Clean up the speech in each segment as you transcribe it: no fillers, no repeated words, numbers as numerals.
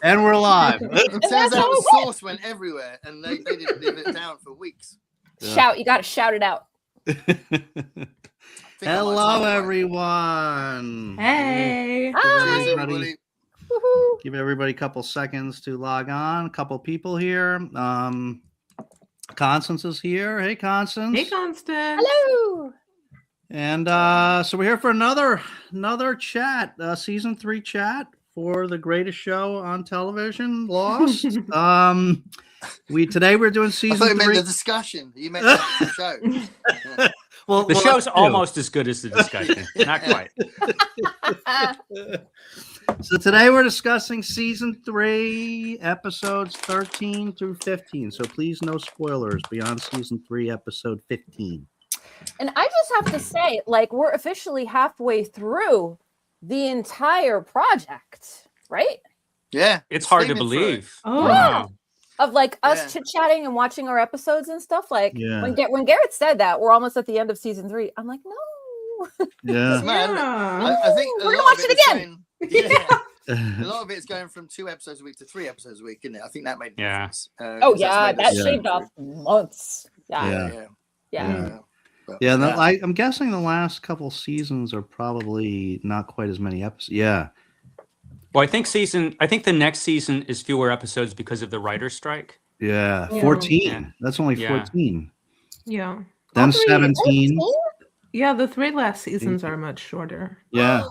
And we're live. It turns out the sauce went everywhere, and they didn't live it down for weeks. Shout! You got to shout it out. Hello, everyone. Hey. Hi. Everybody. Give everybody a couple seconds to log on. A couple people here. Constance is here. Hey, Constance. Hey, Constance. Hello. And so we're here for another chat, season 3 chat for the greatest show on television, Lost. Today we're doing season 3. You meant the discussion. You meant the show. Yeah. Well, the show's almost as good as the discussion. Not quite. So today we're discussing season 3, episodes 13 through 15. So please no spoilers beyond season 3, episode 15. And I just have to say, we're officially halfway through the entire project, right? Yeah. It's hard to believe. Oh, yeah. Of us chit-chatting and watching our episodes and stuff. When Garrett said that we're almost at the end of season 3, I'm like, no. Yeah. I think we're gonna watch it again. A lot of it's going from 2 episodes a week to 3 episodes a week, isn't it? I think that made a difference. That shaved off months. Yeah. Yeah, I'm guessing the last couple seasons are probably not quite as many episodes. Yeah. Well, I think the next season is fewer episodes because of the writer's strike. Yeah. 14. Yeah. That's only 14. Yeah. Then 17. Yeah, the 3 last seasons are much shorter. Yeah.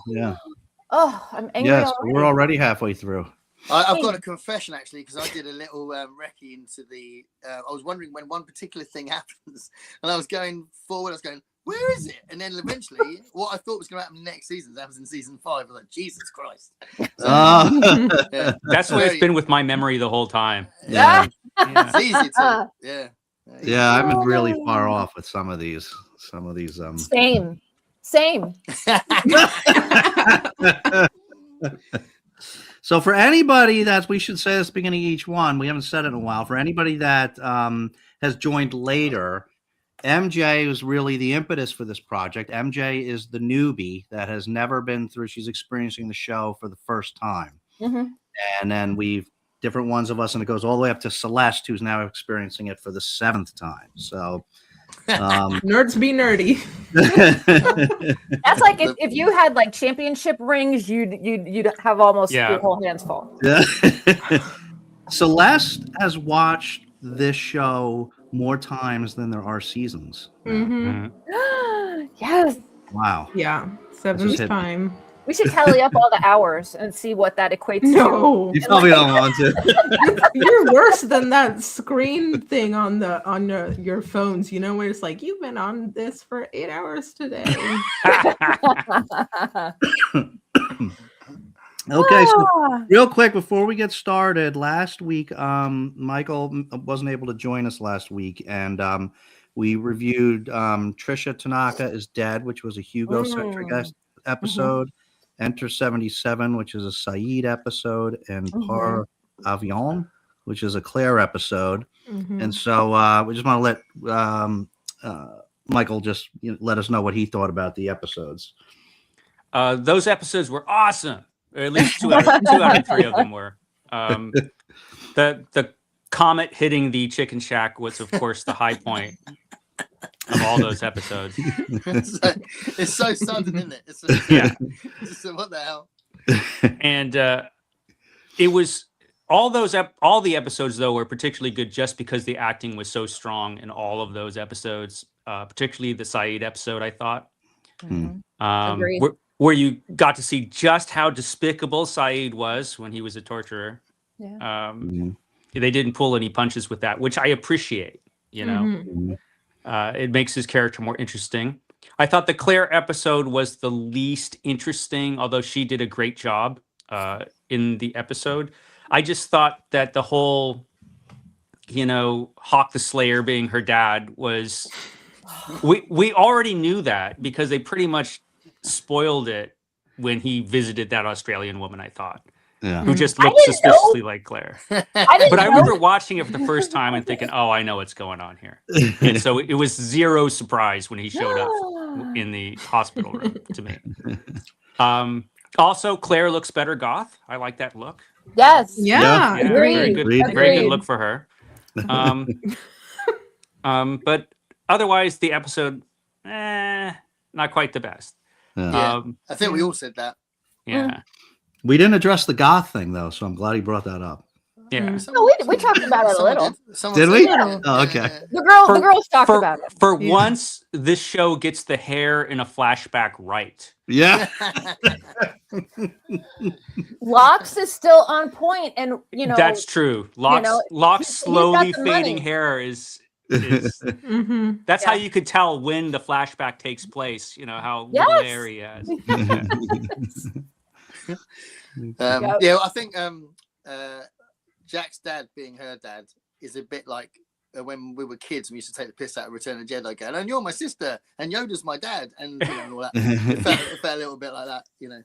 Oh, I'm angry. Yes, already. we're already halfway through. I've got a confession actually, because I did a little recce into the. I was wondering when one particular thing happens, and I was going forward. I was going, where is it? And then eventually, what I thought was going to happen next season happens in season 5. I was like, Jesus Christ! So, That's the way it's been with my memory the whole time. Yeah. It's easy to. Yeah, I've been really far off with some of these. Same. So for anybody we should say this at the beginning of each one, we haven't said it in a while. For anybody that has joined later, MJ is really the impetus for this project. MJ is the newbie that has never been through. She's experiencing the show for the first time. Mm-hmm. And then we've different ones of us, and it goes all the way up to Celeste, who's now experiencing it for the 7th time. So Nerds be nerdy. That's like if you had championship rings, you'd have almost your whole hands full. Yeah. Celeste has watched this show more times than there are seasons. Mm-hmm. Yes. Wow. Yeah. 7th time. We should tally up all the hours and see what that equates to. You probably don't want to. You're worse than that screen thing on your phones. You know, where it's like, you've been on this for 8 hours today. Okay, so real quick before we get started, last week Michael wasn't able to join us last week, and we reviewed Trisha Tanaka is Dead, which was a Hugo-centric episode. Enter 77, which is a Saeed episode, and Par Avion, which is a Claire episode. And so we just want to let Michael just let us know what he thought about the episodes. Those episodes were awesome. Or at least 2 out of 3 of them were. The comet hitting the chicken shack was, of course, the high point of all those episodes. It's so sudden, isn't it? It's what the hell? And it was all the episodes though were particularly good just because the acting was so strong in all of those episodes, particularly the Saeed episode, I thought. Where you got to see just how despicable Saeed was when he was a torturer. Yeah. They didn't pull any punches with that, which I appreciate, It makes his character more interesting. I thought the Claire episode was the least interesting, although she did a great job in the episode. I just thought that the whole, Hawk the Slayer being her dad was... We already knew that because they pretty much spoiled it when he visited that Australian woman, I thought. Yeah. Who just looked suspiciously like Claire. But I remember watching it for the first time and thinking, oh, I know what's going on here. And so it was zero surprise when he showed up in the hospital room to me. Also, Claire looks better goth. I like that look. Yes. Yeah. Yeah, Agreed. very good. Agreed. Very good Agreed. look for her. But otherwise, the episode, not quite the best. Yeah. I think we Yeah. all said that. Yeah. We didn't address the goth thing though, so I'm glad he brought that up. Yeah. No, we talked about it a little. Did we? Yeah. Oh, okay. The girls talked about it. For Yeah. once, this show gets the hair in a flashback right. Yeah. Locks is still on point, and That's true. Locke's he's got slowly the fading money. hair is Mm-hmm. that's how Yeah. you could tell when the flashback takes place. You know how Yes. little hair he has. Yeah, I think Jack's dad being her dad is a bit like when we were kids. We used to take the piss out of Return of the Jedi, going, "And you're my sister, and Yoda's my dad," and all that. It felt a little bit like that, Yeah.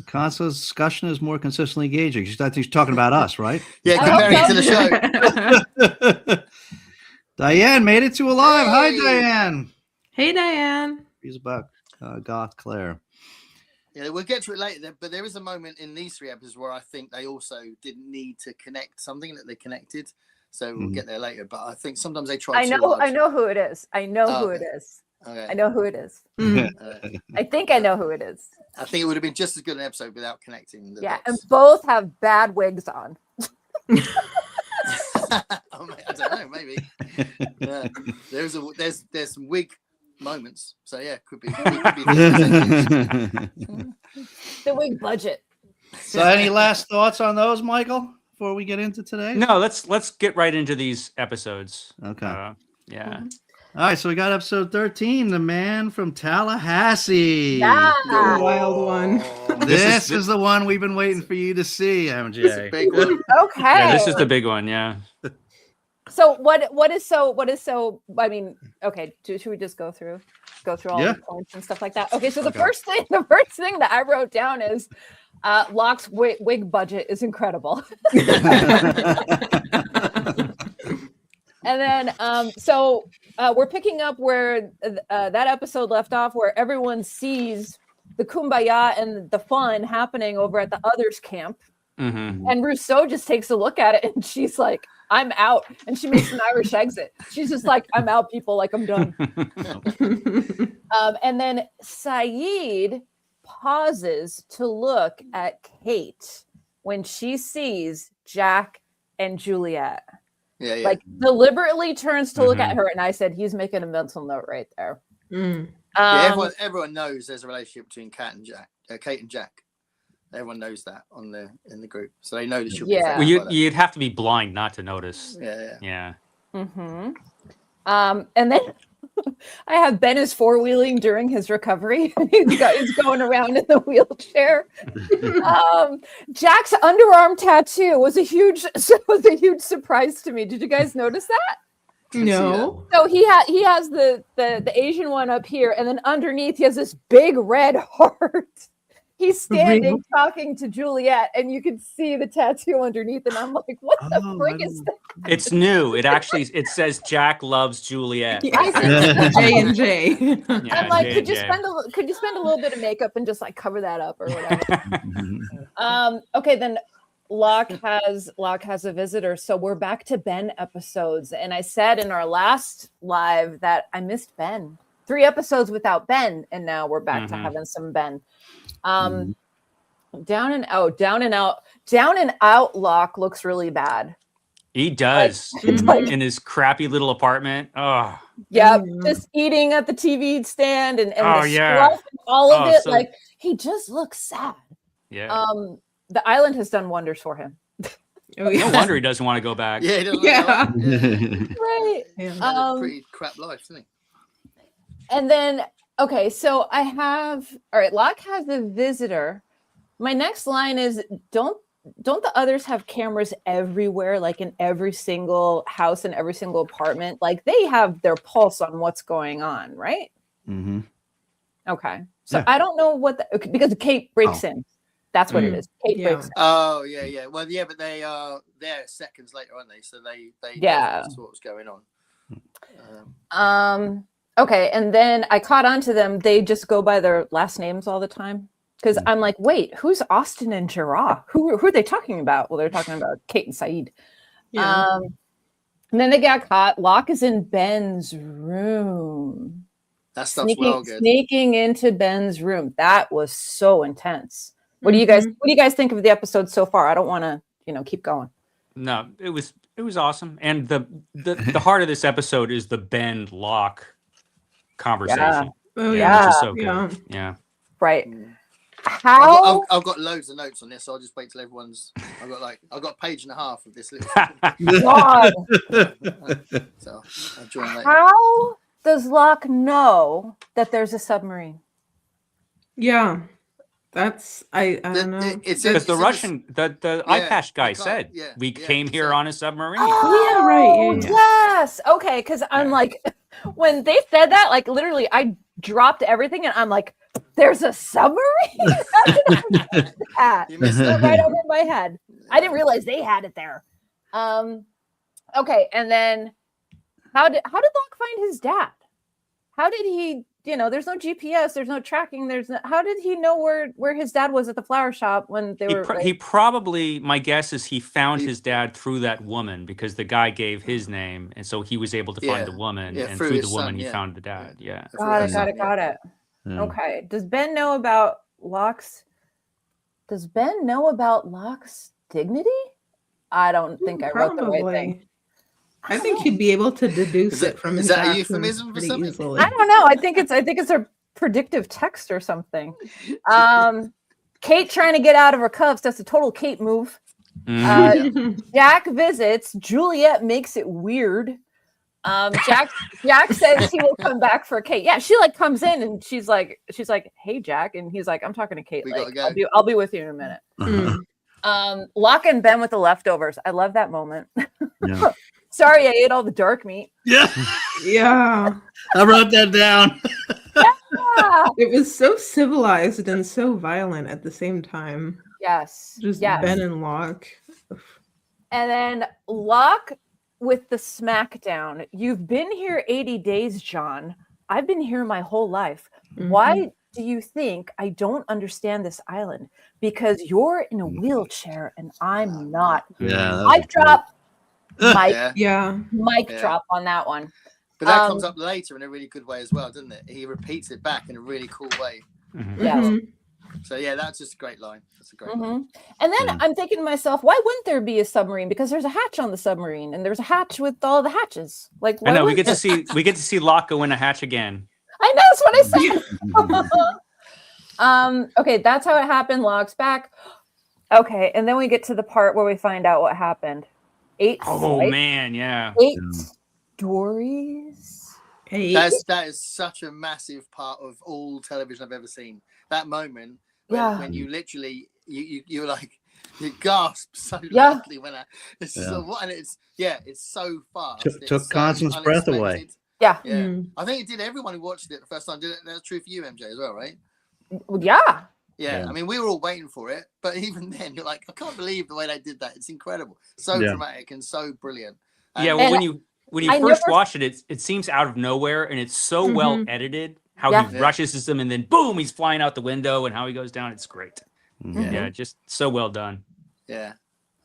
Console's discussion is more consistently engaging. She's talking about us, right? Yeah, I comparing it hope to the show. Diane made it to alive. Hi, Hey. Diane. Hey, Diane. She's about goth Claire. Yeah, we'll get to it later, but there is a moment in these 3 episodes where I think they also didn't need to connect something that they connected. So we'll get there later. But I think sometimes they try. I know who it is. I know who okay. it is. Okay. I know who it is. Mm. I think I know who it is. I think it would have been just as good an episode without connecting the Yeah, and dots. both have bad wigs on. I don't know, maybe. Yeah. There's some wig moments. So yeah, could be. The wig budget. So, any last thoughts on those, Michael, before we get into today? No, let's get right into these episodes. Okay. Yeah. All right, so we got episode 13, The Man from Tallahassee. Yeah. The wild one. This is the one we've been waiting for you to see, It's a MJ. big one. Okay. Yeah, this is the big one. Yeah. So what is so I mean, okay, should we just go through all Yeah. the points and stuff like that? Okay, so the Okay. first thing that I wrote down is Locke's wig budget is incredible. And then so we're picking up where that episode left off, where everyone sees the kumbaya and the fun happening over at the others camp. Mm-hmm. And Rousseau just takes a look at it and she's like, I'm out. And she makes an Irish exit. She's just like, I'm out, people. Like, I'm done. And then Saeed pauses to look at Kate when she sees Jack and Juliet. Yeah. Like, deliberately turns to look at her. And I said, he's making a mental note right there. Mm. Yeah, everyone knows there's a relationship between Kate and Jack. Everyone knows that in the group, so they know that she'll be. Yeah. Well, you'd have to be blind not to notice. Yeah. Mm-hmm. And then I have Ben is four-wheeling during his recovery. He's going around in the wheelchair. Jack's underarm tattoo was a huge surprise to me. Did you guys notice that? No. So he has the Asian one up here, and then underneath he has this big red heart. He's standing talking to Juliet, and you can see the tattoo underneath. And I'm like, what the frick is that? It's new. It says Jack loves Juliet. J&J. Yeah, I'm like, could you J&J. spend a little bit of makeup and just like cover that up or whatever? Okay, then Locke has a visitor. So we're back to Ben episodes. And I said in our last live that I missed Ben. 3 episodes without Ben, and now we're back to having some Ben. Down and out Locke looks really bad. He does Like- in his crappy little apartment. Oh, Yeah, just eating at the TV stand and the yeah. scruff and all of it. So- Like, he just looks sad. yeah. The island has done wonders for him. Oh, yeah. No wonder he doesn't want to go back. Yeah, he doesn't Yeah. Right. Yeah. Had a pretty crap life, isn't he? And then, okay, so I have, all right, Locke has a visitor. My next line is, don't the others have cameras everywhere, like in every single house and every single apartment? Like, they have their pulse on what's going on, right? Mm-hmm. Okay. So Yeah. I don't know because Kate breaks in. That's what it is. Kate breaks in. Oh, yeah. Well, yeah, but they are there seconds later, aren't they? So they Yeah. know what's going on. Okay, and then I caught on to them. They just go by their last names all the time. Because I'm like, wait, who's Austin and Gerard? Who are they talking about? Well, they're talking about Kate and Saeed. Yeah. And then they got caught. Locke is in Ben's room. That stuff's well good. Sneaking into Ben's room. That was so intense. What do you guys think of the episode so far? I don't want to, keep going. No, it was awesome. And the heart of this episode is the Ben Locke conversation. Yeah. Oh Which yeah. is so good. Yeah. Yeah. Right. I've got loads of notes on this, so I'll just wait till everyone's. I've got a page and a half of this little. God. So I'll join later. How does Locke know that there's a submarine? Yeah. That's I don't know. Because the Russian, the eye patch guy said, we came here on a submarine. Oh, yeah, right. Yeah. Yes. Okay. Because I'm like, when they said that, like literally, I dropped everything and I'm like, there's a submarine? You missed that. Right over my head. I didn't realize they had it there. Okay. And then how did Locke find his dad? How did he, there's no GPS, there's no tracking, how did he know where his dad was at the flower shop when they were he probably, my guess is he found his dad through that woman because the guy gave his name, and so he was able to find the woman, and through the woman he found the dad. Yeah. Got it. Yeah. Okay. Does Ben know about Locke's dignity? I don't think I wrote the right thing. I think he'd be able to deduce it from his is that a actions euphemism for pretty something? easily. I don't know. I think it's a predictive text or something. Kate trying to get out of her cuffs. That's a total Kate move. Jack visits. Juliet makes it weird. Jack says he will come back for Kate. Yeah, she like comes in and she's like, hey Jack, and he's like, I'm talking to Kate. Like, I'll be with you in a minute. Locke and Ben with the leftovers. I love that moment. Yeah. Sorry, I ate all the dark meat. Yeah. Yeah. I wrote that down. Yeah. It was so civilized and so violent at the same time. Yes. Just Ben and Locke. And then Locke with the smackdown. You've been here 80 days, John. I've been here my whole life. Why do you think I don't understand this island? Because you're in a wheelchair and I'm not. Yeah. Mic drop. Mic Yeah. drop on that one. But that comes up later in a really good way as well, doesn't it? He repeats it back in a really cool way. Yeah. So yeah, that's just a great line. That's a great line. And then I'm thinking to myself, why wouldn't there be a submarine? Because there's a hatch on the submarine, and there's a hatch with all the hatches. Like, I know we get to see Locke go in a hatch again. I know, that's what I said. Okay, that's how it happened. Locke's back. Okay, and then we get to the part where we find out what happened. 8 man, yeah. 8 stories. That is such a massive part of all television I've ever seen. That moment when you literally you're like you gasp so loudly when it's so fast. Took Constance's breath away. Yeah. I think it did everyone who watched it the first time. That's true for you, MJ, as well, right? Yeah. I mean, we were all waiting for it, but even then, you're like, I can't believe the way they did that. It's incredible, so dramatic and so brilliant. Well, when you first watch it, it seems out of nowhere, and it's so well edited. How he rushes them, and then boom, he's flying out the window, and how he goes down. It's great. Yeah, just so well done. Yeah,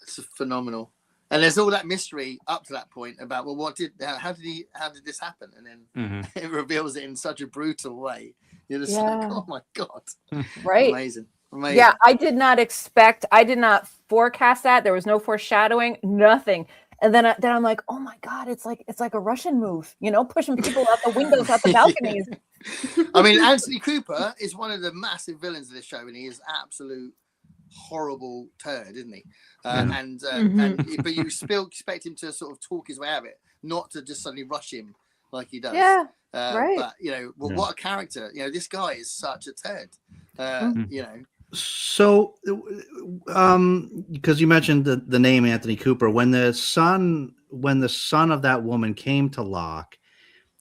it's phenomenal. And there's all that mystery up to that point about how did this happen, and then it reveals it in such a brutal way. You're just like, oh my god, right? Amazing. Yeah, I did not forecast that. There was no foreshadowing, nothing. And then I'm like, oh my god, it's like a Russian move, pushing people out the windows, out the balconies. I mean, Anthony Cooper is one of the massive villains of this show, and he is absolute horrible turd, isn't he? But you still expect him to sort of talk his way out of it, not to just suddenly rush him like he does. Yeah, right. But what a character! This guy is such a turd. So, because you mentioned the name Anthony Cooper, when the son of that woman came to Locke,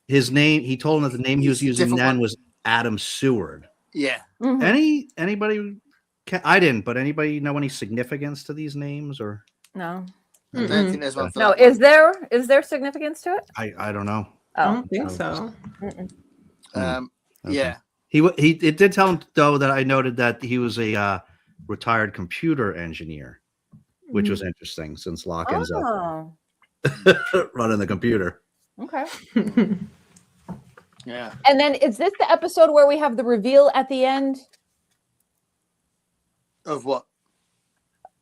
his name, he told him that the name he was using then was Adam Seward. Yeah. Anybody? I didn't, but anybody know any significance to these names or? No. I don't think there's one for no. that. Is there significance to it? I don't know. I Oh, don't think so. mm-mm. Okay. Yeah. He it did tell him though that I noted that he was a retired computer engineer, which was interesting since Locke ends up Oh, running the computer. okay. Yeah. And then is this the episode where we have the reveal at the end Of what?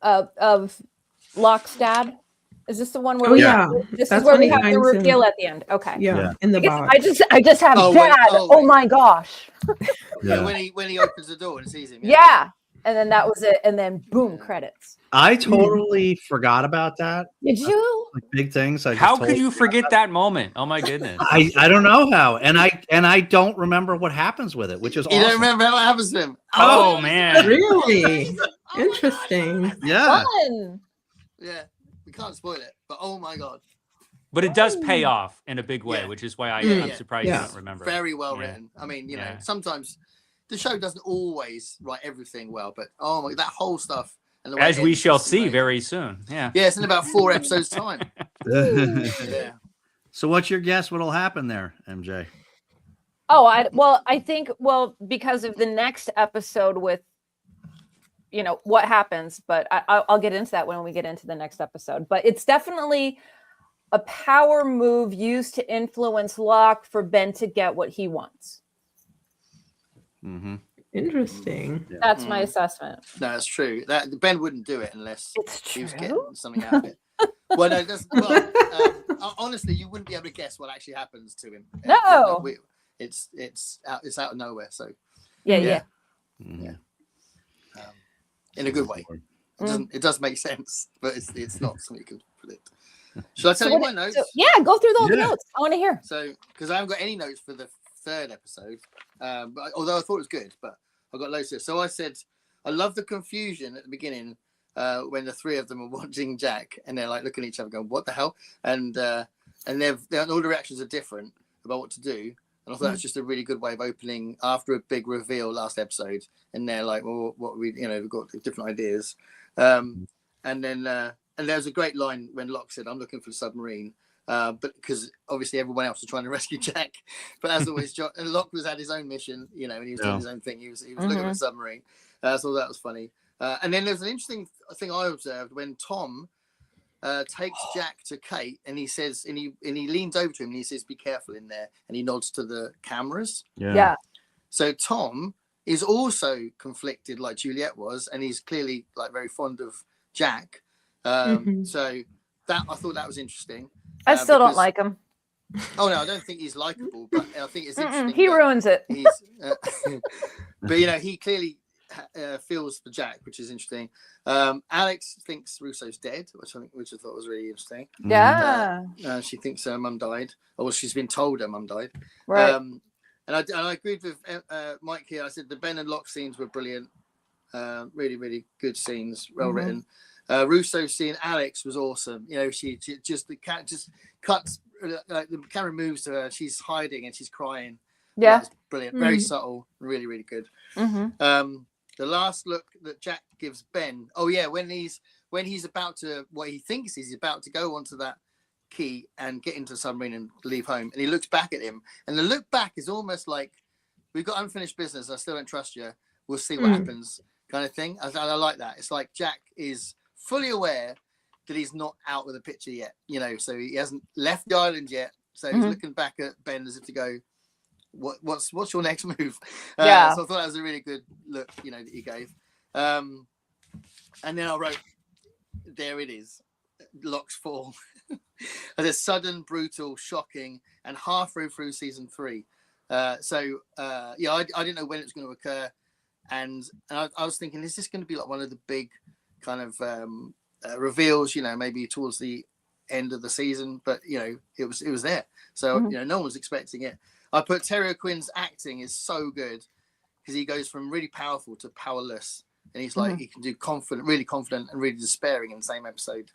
of Locke's dad? Is this the one where Oh we yeah, have, this that's is where when we he have the finds him. reveal at the end? Okay. Yeah, in the box. I just have Oh, dad. wait, Oh, my gosh. Yeah. When he opens the door and sees him. Yeah. And then that was it. And then boom, credits. I totally forgot about that. Did you? Like big things. I just How totally could you forget that moment? Oh my goodness. I don't know how, and I don't remember what happens with it, which is You awesome. don't remember what happens to him? Oh man. Really interesting. Yeah, Fun. Yeah. We can't spoil it, but oh my god. But it does pay off in a big way, Yeah. which is why Yeah, I'm yeah. surprised Yeah. you don't remember. Very well Yeah. written. I mean, you know, Yeah. sometimes the show doesn't always write everything well, but oh my, that whole stuff. And the way As it we ends shall is see amazing. very soon. Yeah. Yeah, it's in about 4 episodes' time. Yeah. So, what's your guess? What'll happen there, MJ? Oh, I think because of the next episode with, you know, what happens, but I'll get into that when we get into the next episode. But it's definitely a power move used to influence Locke for Ben to get what he wants. Mm-hmm. Interesting. That's my assessment. No, that's true. That Ben wouldn't do it unless It's he was true. getting something out of it. Well, no, honestly, you wouldn't be able to guess what actually happens to him. No. It's out of nowhere. So Yeah. Mm-hmm. in a good way. It does make sense, but it's not something you can predict. Should I tell you my notes? Yeah, go through all the notes. I want to hear. So, because I haven't got any notes for the 3rd episode, but although I thought it was good, but I've got loads of. So I said, I love the confusion at the beginning when the 3 of them are watching Jack and they're like looking at each other, going, "What the hell?" And all the reactions are different about what to do. And I thought that's just a really good way of opening after a big reveal last episode. And they're like, "Well, what we've got different ideas." And then. And there was a great line when Locke said, "I'm looking for the submarine," but because obviously everyone else was trying to rescue Jack. But as always, and Locke was at his own mission, and he was doing his own thing. He was looking for the submarine. So that was funny. And then there's an interesting thing I observed when Tom takes Jack to Kate, and he says, and he leans over to him and he says, "Be careful in there," and he nods to the cameras. Yeah. So Tom is also conflicted like Juliet was, and he's clearly like very fond of Jack. So that I thought that was interesting. I still don't like him. Oh no, I don't think he's likable, but I think it's interesting. He ruins it. He's, but he clearly feels for Jack, which is interesting. Alex thinks Russo's dead, which I thought was really interesting. Yeah. She thinks her mum died, or she's been told her mum died. Right. And I agreed with Mike here. I said the Ben and Locke scenes were brilliant. Really, really good scenes, well written. Russo seeing Alex was awesome. She just the cat just cuts, like the camera moves to her. She's hiding and she's crying. Yeah. That's brilliant. Very subtle. Really, really good. The last look that Jack gives Ben. Oh yeah, when he's about to, what he thinks he's about to go onto that key and get into the submarine and leave home, and he looks back at him, and the look back is almost like, "We've got unfinished business. I still don't trust you. We'll see what happens," kind of thing. I like that. It's like Jack is fully aware that he's not out with the picture yet, so he hasn't left the island yet. So he's looking back at Ben as if to go, what's your next move? So I thought that was a really good look, that he gave. And then I wrote, there it is, Locke's fall. As a sudden, brutal, shocking, and halfway through season 3. I didn't know when it was going to occur. And I was thinking, is this going to be like one of the big kind of reveals, maybe towards the end of the season? But it was there, so no one was expecting it. I put Terry O'Quinn's acting is so good because he goes from really powerful to powerless, and he's like he can do really confident and really despairing in the same episode.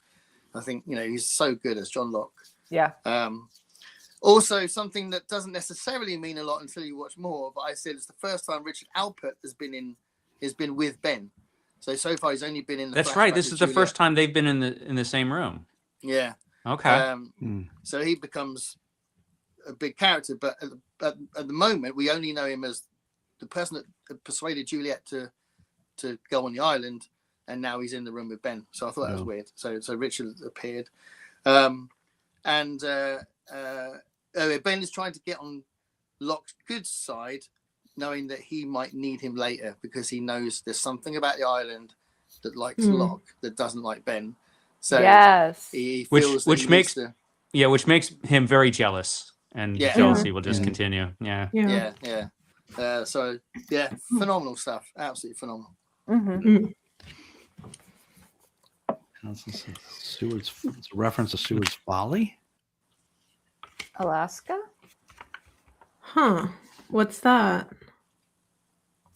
I think he's so good as John Locke. Yeah. Also, something that doesn't necessarily mean a lot until you watch more, but I said it's the first time Richard Alpert has been with Ben. So far he's only been in the. That's right. This is the first time they've been in the same room. Yeah. Okay. So he becomes a big character, but at the moment we only know him as the person that persuaded Juliet to go on the island, and now he's in the room with Ben. So I thought that was weird. So Richard appeared, and Ben is trying to get on Locke's good side, knowing that he might need him later because he knows there's something about the island that likes Locke that doesn't like Ben. So yes, he feels which makes him very jealous, and jealousy will just continue. Yeah. So phenomenal stuff. Absolutely phenomenal. Seward's, it's a reference to Seward's Folly. Alaska. Huh? What's that?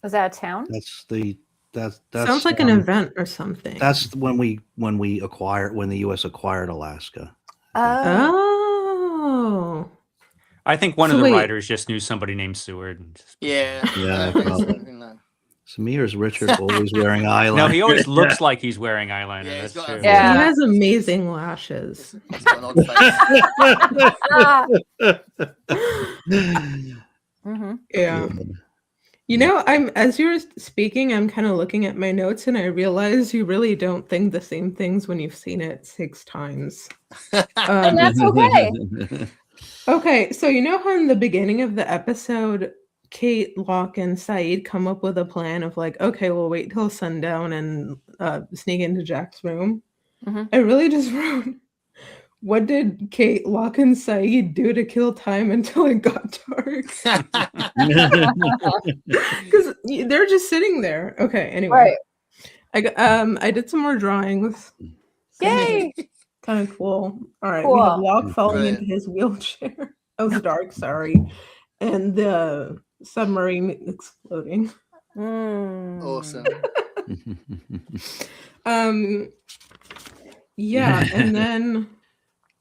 Is that a town? That's Sounds like an event or something. That's when the U.S. acquired Alaska. Oh. I think one of the writers just knew somebody named Seward. Yeah. Samir's Richard always wearing eyeliner. No, he always looks like he's wearing eyeliner. Yeah, That's true. He has amazing lashes. He's got an odd face. Yeah. You know, as you're speaking, I'm kind of looking at my notes, and I realize you really don't think the same things when you've seen it 6 times. And that's okay. Okay, so you know how in the beginning of the episode, Kate, Locke, and Saeed come up with a plan of like, okay, we'll wait till sundown and sneak into Jack's room. I really just wrote, what did Kate, Locke, and Saeed do to kill time until it got dark? Because they're just sitting there. Okay, anyway. Right. I did some more drawings. Yay! Kind of cool. All right, we have Locke falling into his wheelchair. Oh, it's dark, sorry. And the submarine exploding. Awesome. Yeah, and then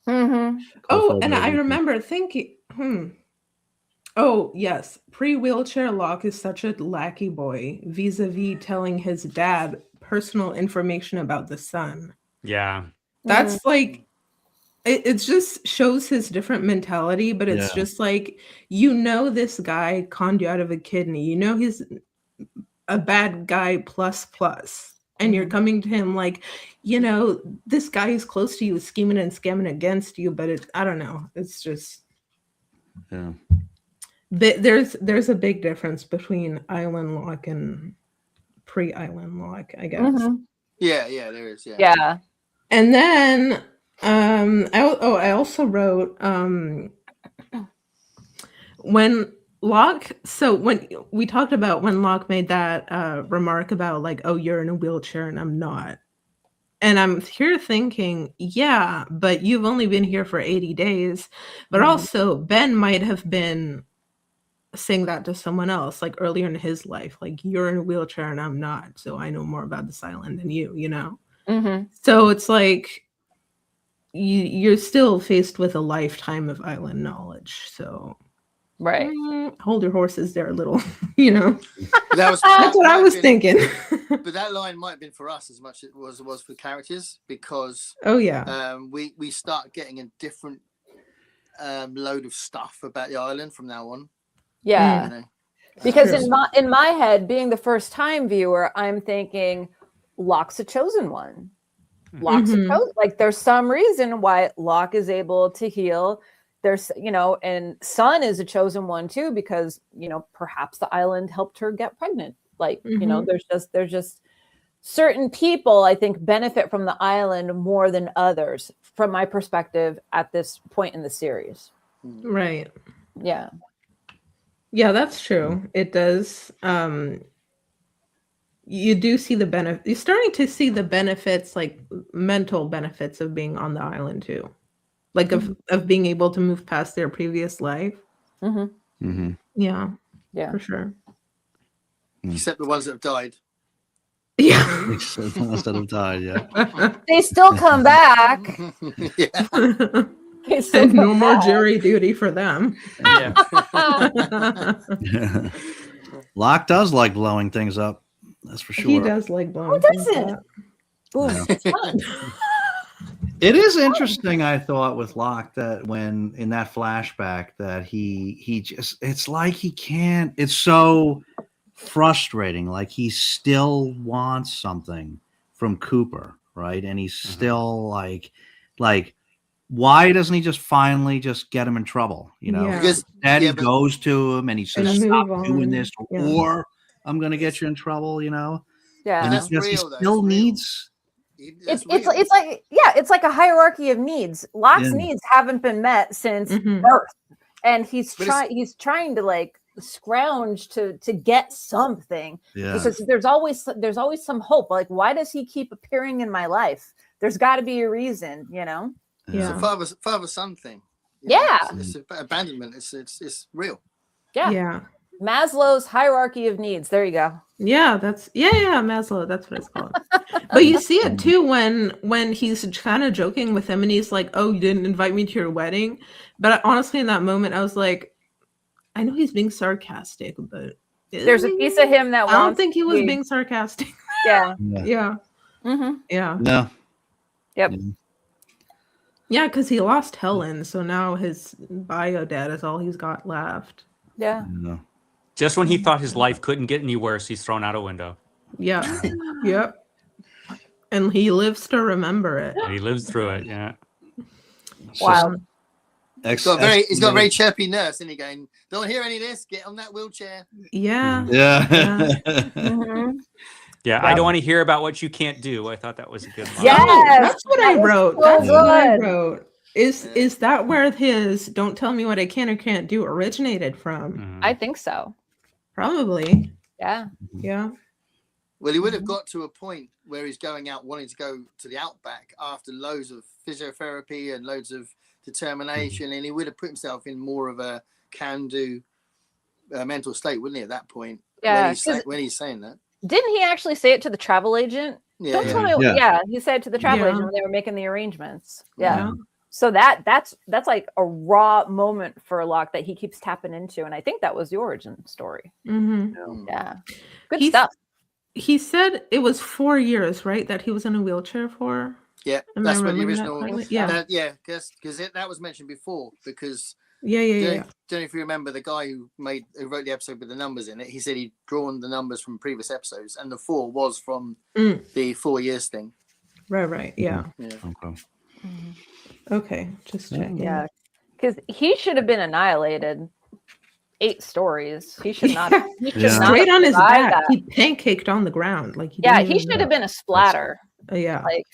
oh, and I remember thinking oh yes, pre-wheelchair Locke is such a lackey boy vis-a-vis telling his dad personal information about the sun. Yeah, that's like it just shows his different mentality, but it's just like, you know, this guy conned you out of a kidney, you know, he's a bad guy plus, and you're coming to him like, you know, this guy is close to you, scheming and scamming against you, but I don't know, it's just there's a big difference between Island Locke and pre-Island Locke, I guess. Yeah, there is. Yeah. And then I also wrote when Locke, so when we talked about when Locke made that remark about like, oh, you're in a wheelchair and I'm not. And I'm here thinking, yeah, but you've only been here for 80 days. But also Ben might have been saying that to someone else like earlier in his life, like, you're in a wheelchair and I'm not. So I know more about this island than you know? So it's like, you're still faced with a lifetime of island knowledge. So hold your horses there a little, you know. That's what I was thinking. But that line might have been for us as much as it was for characters, because we start getting a different load of stuff about the island from now on. You know? Because in my head, being the first time viewer, I'm thinking Locke's a chosen one. Locke's like, there's some reason why Locke is able to heal. There's, you know, and Sun is a chosen one too, because, you know, perhaps the island helped her get pregnant. Like, you know, there's just certain people, I think, benefit from the island more than others, from my perspective at this point in the series. Right. Yeah. Yeah, that's true. It does. You do see the benefit. You're starting to see the benefits, like mental benefits of being on the island too, like of being able to move past their previous life. Yeah, for sure. Except the ones that have died. Yeah, except the ones that have died. Yeah, they still come back. And no more jury duty for them. Locke does like blowing things up. That's for sure. He does like blowing. Who doesn't? Boom. It's fun. It is interesting, I thought, with Locke, that when in that flashback that he just, it's like he can't, it's so frustrating. Like he still wants something from Cooper, right? And he's still like why doesn't he just finally just get him in trouble? You know, Yeah. Because Dad, he but goes to him and he says, And "Stop move doing on. this, Yeah. or I'm gonna get you in trouble." You know, Yeah. and that's he real, though. still It's real. needs. That's It's real. like it's like a hierarchy of needs. Locke's Yeah. needs haven't been met since Mhm. birth, and he's But it's- trying to like scrounge to get something Yeah, because there's always some hope. Like, why does he keep appearing in my life? There's got to be a reason, you know. It's Yeah. a father-son thing. You know, Yeah. it's abandonment. It's real. Yeah. Yeah. Maslow's hierarchy of needs. There you go. Yeah, that's Maslow, that's what it's called. But you see it too when he's kind of joking with him and he's like, "Oh, you didn't invite me to your wedding." But honestly, in that moment, I was like, I know he's being sarcastic, but There's a piece of him that I don't wants think he to was be- being sarcastic. Yeah. Yeah. Mm-hmm. Yeah. no, Yep. Yeah, because he lost Helen, so now his bio dad is all he's got left. Yeah. no. Just when he thought his life couldn't get any worse, he's thrown out a window. Yeah. Yep. And he lives to remember it. And he lives through it. Yeah. Wow. He's got a very chirpy nurse, and he going, "Don't hear any of this. Get on that wheelchair." Yeah. Yeah. Mm-hmm. Yeah. I don't want to hear about what you can't do. I thought that was a good line. Yes, Oh, that's what I wrote. so That's what I good. wrote. Is that where his "Don't tell me what I can or can't do" originated from? Mhm. I think so. Probably. Yeah. Yeah. Well, he would have got to a point where he's going out, wanting to go to the outback after loads of physiotherapy and loads of determination, and he would have put himself in more of a can-do mental state, wouldn't he? At that point, Yeah. when he's saying that. Didn't he actually say it to the travel agent? Yeah, Don't yeah. tell me. Yeah. Yeah, he said it to the travel Yeah. agent when they were making the arrangements. Yeah. Yeah. So that's like a raw moment for Locke that he keeps tapping into, and I think that was the origin story. Mm-hmm. Yeah. Good He's- stuff. He said it was 4 years, right? That he was in a wheelchair for. Yeah, Am I that's what the remembering that original. correctly? Yeah. Because that was mentioned before. Because Yeah. don't know if you remember the guy who wrote the episode with the numbers in it. He said he'd drawn the numbers from previous episodes, and the 4 was from the 4 years thing. Right. Yeah. Yeah. Okay. Okay. Just checking. Yeah. Because he should have been annihilated. 8 stories. He should not. He should Yeah. not Straight have on his survived back. that. He pancaked on the ground. Like Yeah, didn't he even- should have been a splatter. Yeah. Like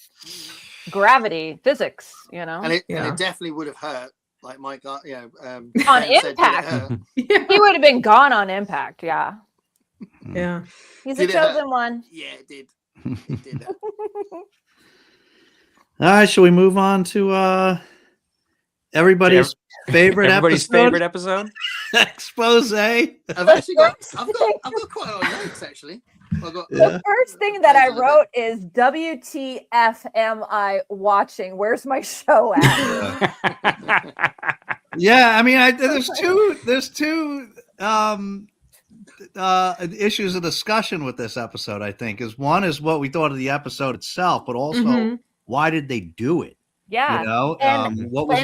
gravity, physics. You know. And it Yeah. definitely would have hurt. Like Mike, On said, did it impact. hurt? Yeah. He would have been gone on impact. Yeah. Yeah. He's Did a it hurt? chosen one. Yeah, it did. It did. All right, shall we move on to everybody's favorite Everybody's episode? favorite episide? Expose. I've actually got quite a lot of notes actually. I've got Yeah. The first thing that I wrote is WTF am I watching? Where's my show at? Yeah, I mean, there's two issues of discussion with this episode. I think is one is what we thought of the episode itself, but also Mhm. why did they do it? Yeah. You know, And what was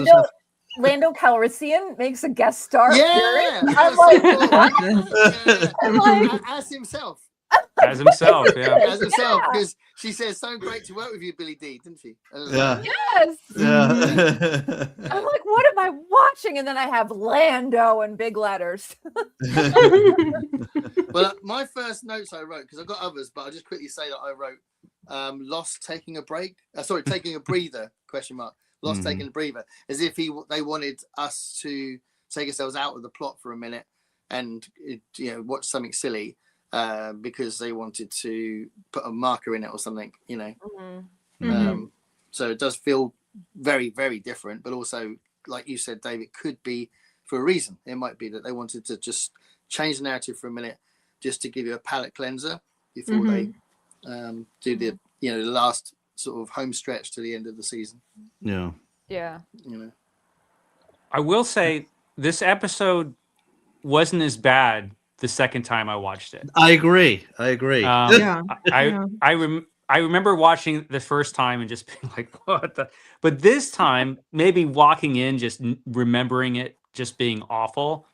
Lando Calrissian makes a guest star. yeah, appearance. I'm like, what? I'm like- as himself. As himself, yeah. As himself, Yeah. because she says, "So great to work with you, Billy D," didn't she? Yeah. Yes. Yeah. I'm like, what am I watching? And then I have Lando in big letters. Well, my first notes I wrote, because I've got others, but I'll just quickly say that I wrote Lost taking a break. Taking a breather, question mark. Lost taking a breather. As if they wanted us to take ourselves out of the plot for a minute and watch something silly because they wanted to put a marker in it or something, Mhm. So it does feel very, very different, but also, like you said, Dave, it could be for a reason. It might be that they wanted to just change the narrative for a minute, just to give you a palate cleanser before they do the the last sort of home stretch to the end of the season. Yeah. Yeah. I will say this episode wasn't as bad the second time I watched it. I agree. Yeah. Yeah. I remember watching the first time and just being like, what the? But this time, maybe walking in, just remembering it just being awful,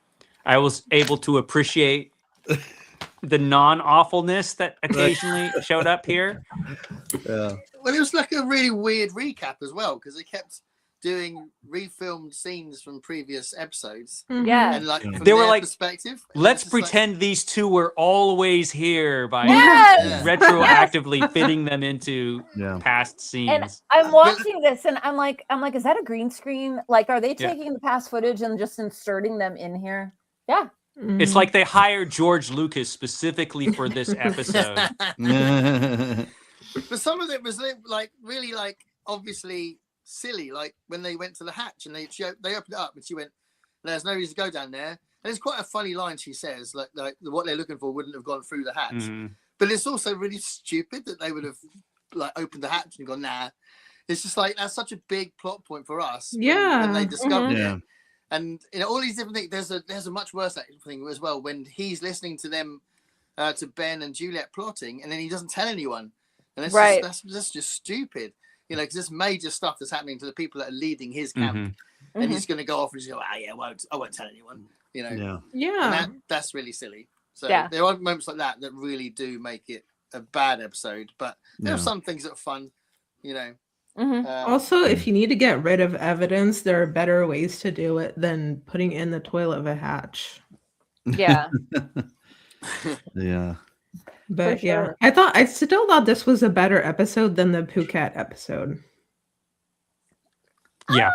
I was able to appreciate the non-awfulness that occasionally showed up here. Yeah. Well, it was like a really weird recap as well, because they kept doing refilmed scenes from previous episodes. Yeah. And like from They were their like, perspective. let's pretend these two were always here by Yes! retroactively fitting them into Yeah. past And scenes. I'm watching this and I'm like, is that a green screen? Like, are they Yeah. taking the past footage and just inserting them in here? Yeah. It's like they hired George Lucas specifically for this episode. But some of it was like really like obviously silly, like when they went to the hatch and they opened it up and she went, there's no reason to go down there. And it's quite a funny line she says, like what they're looking for wouldn't have gone through the hatch. Mm-hmm. But it's also really stupid that they would have like opened the hatch and gone, nah. It's just like that's such a big plot point for us. When they discovered it. And you know all these different things. There's a much worse thing as well when he's listening to them, to Ben and Juliet plotting, and then he doesn't tell anyone. And it's Right. that's just stupid, you know, because this major stuff that's happening to the people that are leading his camp, and he's going to go off and just go, yeah, I won't tell anyone, you know. And that's really silly. So there are moments like that really do make it a bad episode, but there are some things that are fun, you know. Also, if you need to get rid of evidence, there are better ways to do it than putting it in the toilet of a hatch. Yeah. Yeah. But For yeah, sure. I still thought this was a better episode than the Phuket episode. Yeah.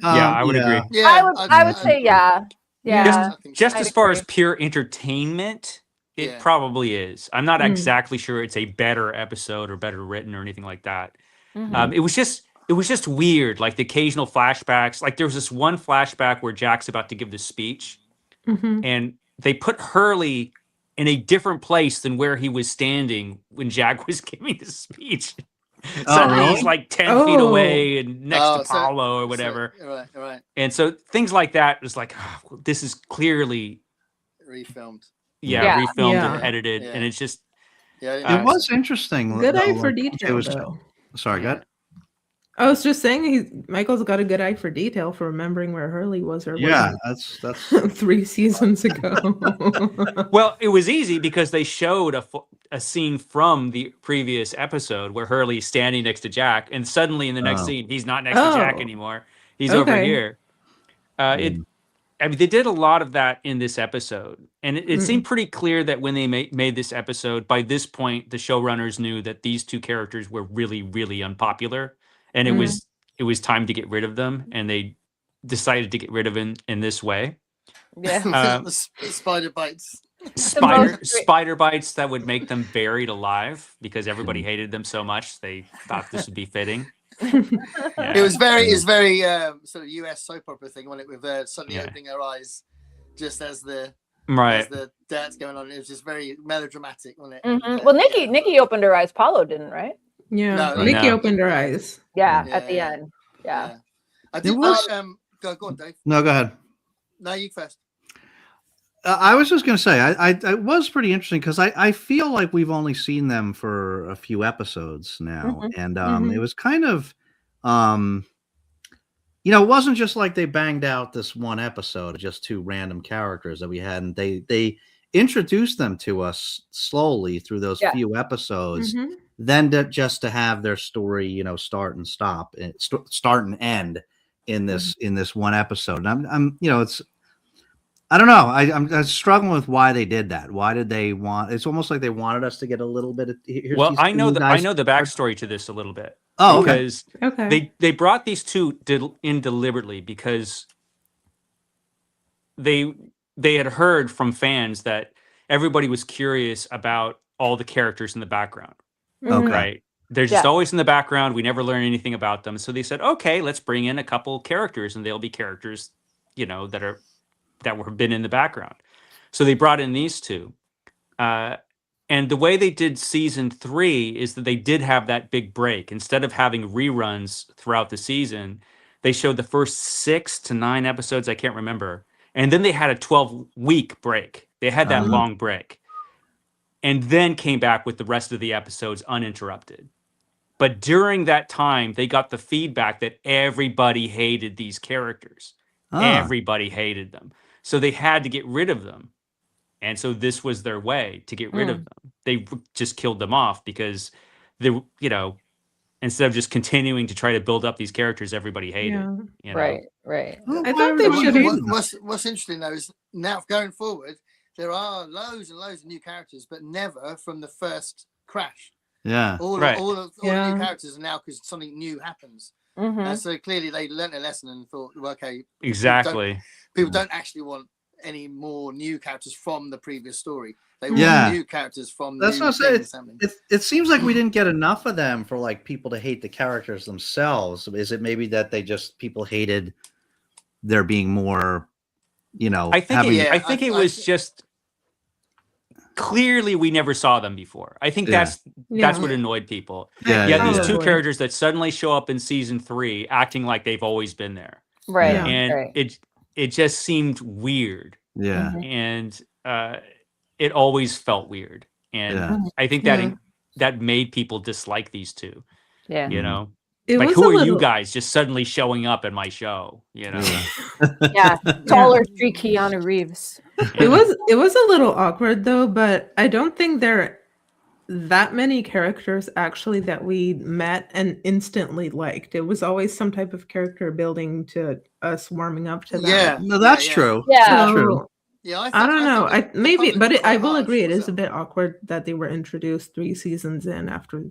Yeah, I would agree. Yeah, I would say yeah. Yeah. Just I'd as far as agree. pure entertainment, it probably is. I'm not exactly sure it's a better episode or better written or anything like that. It was just weird, like the occasional flashbacks. Like there was this one flashback where Jack's about to give the speech, and they put Hurley in a different place than where he was standing when Jack was giving the speech. Suddenly he's like 10 feet away and next to Paulo or whatever. Right. And so things like that was like, this is clearly refilmed. Refilmed and edited, and it's just. It was interesting. Good eye though, for like, detail, it was, though. Sorry, go ahead. I was just saying Michael's got a good eye for detail for remembering where Hurley was or that's 3 seasons ago. Well, it was easy because they showed a scene from the previous episode where Hurley's standing next to Jack, and suddenly in the next scene he's not next to Jack anymore. He's over here. I mean, they did a lot of that in this episode, and it seemed pretty clear that when they made this episode, by this point, the showrunners knew that these two characters were really, really unpopular, and it was time to get rid of them, and they decided to get rid of him in this way. Yeah, the spider bites. Spider bites that would make them buried alive because everybody hated them so much. They thought this would be fitting. It was very sort of US soap opera thing, wasn't it, with suddenly opening her eyes just as the dance going on. It was just very melodramatic, wasn't it? Well, Nikki opened her eyes. Paulo didn't, right? Yeah, Nikki opened her eyes. Yeah, at the end. Yeah. I think go on, Dave. No, go ahead. No, you first. I was just going to say, it was pretty interesting because I feel like we've only seen them for a few episodes now. And it was kind of, it wasn't just like they banged out this one episode of just two random characters that we had. And they introduced them to us slowly through those few episodes, then just to have their story, start and stop, start and end in this one episode. And I'm it's, I don't know. I'm struggling with why they did that. Why did they want? It's almost like they wanted us to get a little bit of. Well, I know the backstory to this a little bit. Oh, because they brought these two in deliberately because they had heard from fans that everybody was curious about all the characters in the background. Okay, right? They're just always in the background. We never learn anything about them. So they said, okay, let's bring in a couple characters, and they'll be characters, that were been in the background. So they brought in these two. And the way they did season 3 is that they did have that big break. Instead of having reruns throughout the season, they showed the first 6 to 9 episodes, I can't remember. And then they had a 12-week break. They had that long break. And then came back with the rest of the episodes uninterrupted. But during that time, they got the feedback that everybody hated these characters. Everybody hated them. So they had to get rid of them. And so this was their way to get rid of them. They just killed them off because they, instead of just continuing to try to build up these characters everybody hated. You know? Right. I thought they should have. What's interesting though is now going forward, there are loads and loads of new characters, but never from the first Crash. Yeah. All the new characters are now because something new happens. So clearly they learned a lesson and thought, well, okay, exactly. People don't actually want any more new characters from the previous story. They want new characters from That's new what I'm saying. It seems like we didn't get enough of them for like people to hate the characters themselves. Is it maybe that people hated there being more, I think it was just clearly we never saw them before. I think that's what annoyed people. These two characters that suddenly show up in season 3 acting like they've always been there. Right. And it just seemed weird. Yeah. And it always felt weird. And I think that made people dislike these two. Yeah. Like, who are you guys just suddenly showing up in my show? Taller, streaky Keanu Reeves. It was a little awkward though, but I don't think there are that many characters actually that we met and instantly liked. It was always some type of character building to us warming up to them. Yeah, no, that's true. Yeah, that's true. Yeah, I don't know. I will agree. It is a bit awkward that they were introduced 3 seasons in after,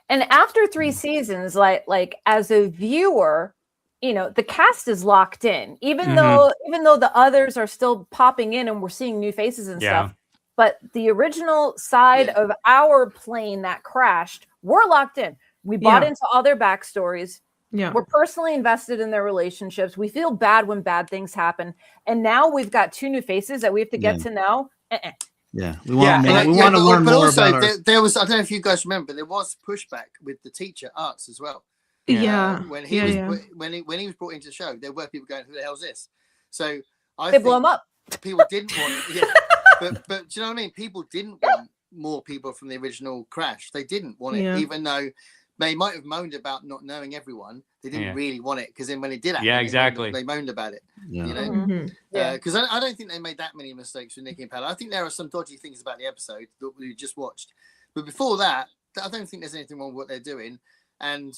And after 3 seasons, like as a viewer, the cast is locked in, even though the others are still popping in and we're seeing new faces and stuff. But the original side of our plane that crashed, we're locked in. We bought into all their backstories. Yeah. We're personally invested in their relationships. We feel bad when bad things happen. And now we've got 2 new faces that we have to get to know. Yeah, we want to learn more about there was, I don't know if you guys remember, there was pushback with the teacher Arts as well. When he was brought into the show, there were people going, "Who the hell is this?" So they blow him up. People didn't want it. But do you know what I mean? People didn't want more people from the original Crash. They didn't want it, even though they might have moaned about not knowing everyone. They didn't really want it because then when it did happen, they moaned about it. Because I don't think they made that many mistakes with Nikki and Paolo. I think there are some dodgy things about the episode that we just watched, but before that, I don't think there's anything wrong with what they're doing. And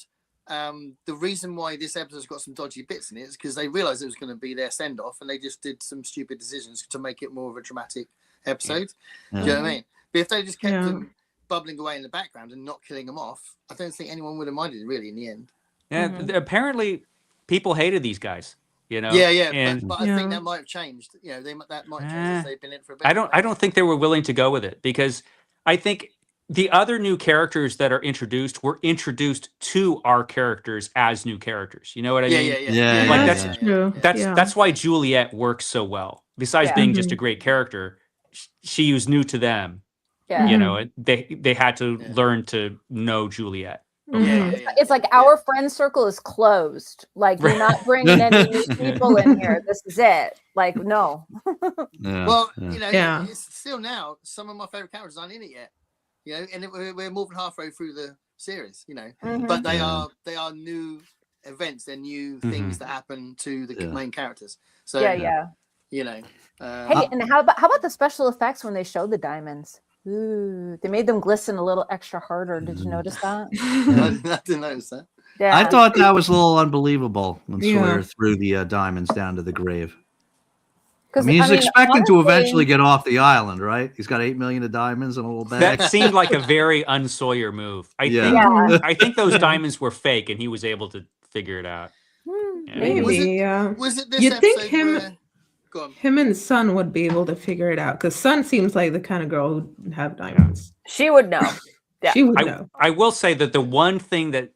the reason why this episode's got some dodgy bits in it is because they realized it was going to be their send off, and they just did some stupid decisions to make it more of a dramatic episode. Do you know what I mean? But if they just kept them bubbling away in the background and not killing them off, I don't think anyone would have minded it really in the end. Apparently people hated these guys, And, but I think that might have changed. That might have changed if they've been in for a bit. I don't think they were willing to go with it, because I think the other new characters that are introduced were introduced to our characters as new characters. You know what I mean? Like that's why Juliet works so well. Besides being just a great character, she was new to them. Yeah. They had to learn to know Juliet. It's like our friend circle is closed. Like, you're not bringing any new people in here. This is it. Like, no. Well, it's still now some of my favorite characters aren't in it yet. And we're more than halfway through the series. But they are new events. They're new things that happen to the main characters. So hey, and how about the special effects when they showed the diamonds? Ooh, they made them glisten a little extra harder. Did you notice that? I didn't notice that. Yeah. I thought that was a little unbelievable when Sawyer threw the diamonds down to the grave. I mean, he's expecting to eventually get off the island, right? He's got 8 million of diamonds in a little bag. That seemed like a very un-Sawyer move. I think those diamonds were fake, and he was able to figure it out. Maybe. Was it this You'd think episode him and Sun would be able to figure it out, because Sun seems like the kind of girl who'd have diamonds. She would know. Yeah. She would know. I will say that the one thing that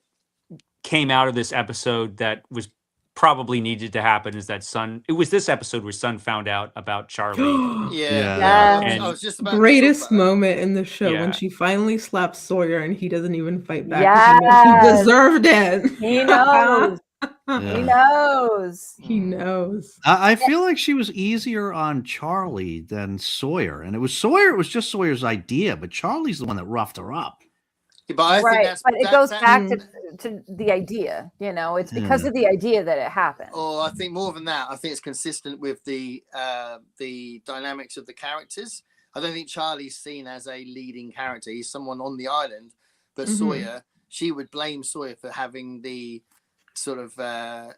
came out of this episode that was probably needed to happen is that Sun. It was this episode where Sun found out about Charlie. I was just about greatest moment in the show when she finally slaps Sawyer and he doesn't even fight back. He deserved it. He knows. He knows. He knows. I feel like she was easier on Charlie than Sawyer, and it was just Sawyer's idea, but Charlie's the one that roughed her up. But I think right, but it goes back Mm. to the idea. It's because of the idea that it happened. Or I think more than that, I think it's consistent with the dynamics of the characters. I don't think Charlie's seen as a leading character. He's someone on the island, but Sawyer, she would blame Sawyer for having the sort of the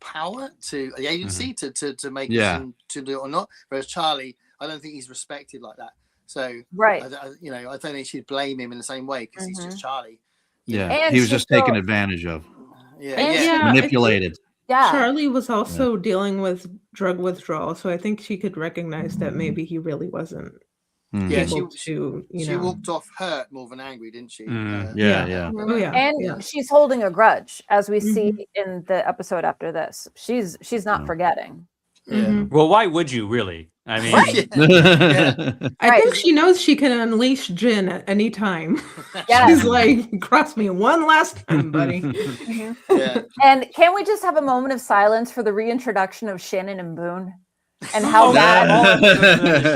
power to the agency to make it to do it or not. Whereas Charlie, I don't think he's respected like that. So Right. I don't think she'd blame him in the same way because he's just Charlie. And he was she just taken still- advantage of, manipulated. Yeah. Charlie was also dealing with drug withdrawal, so I think she could recognize that maybe he really wasn't able to, she walked off hurt more than angry, didn't she? Yeah. Oh, yeah. And she's holding a grudge, as we see in the episode after this. She's not forgetting. Well, why would you really? I mean, I think she knows she can unleash Jin at any time. Yeah. She's like, cross me one last time, buddy. And can we just have a moment of silence for the reintroduction of Shannon and Boone? And how bad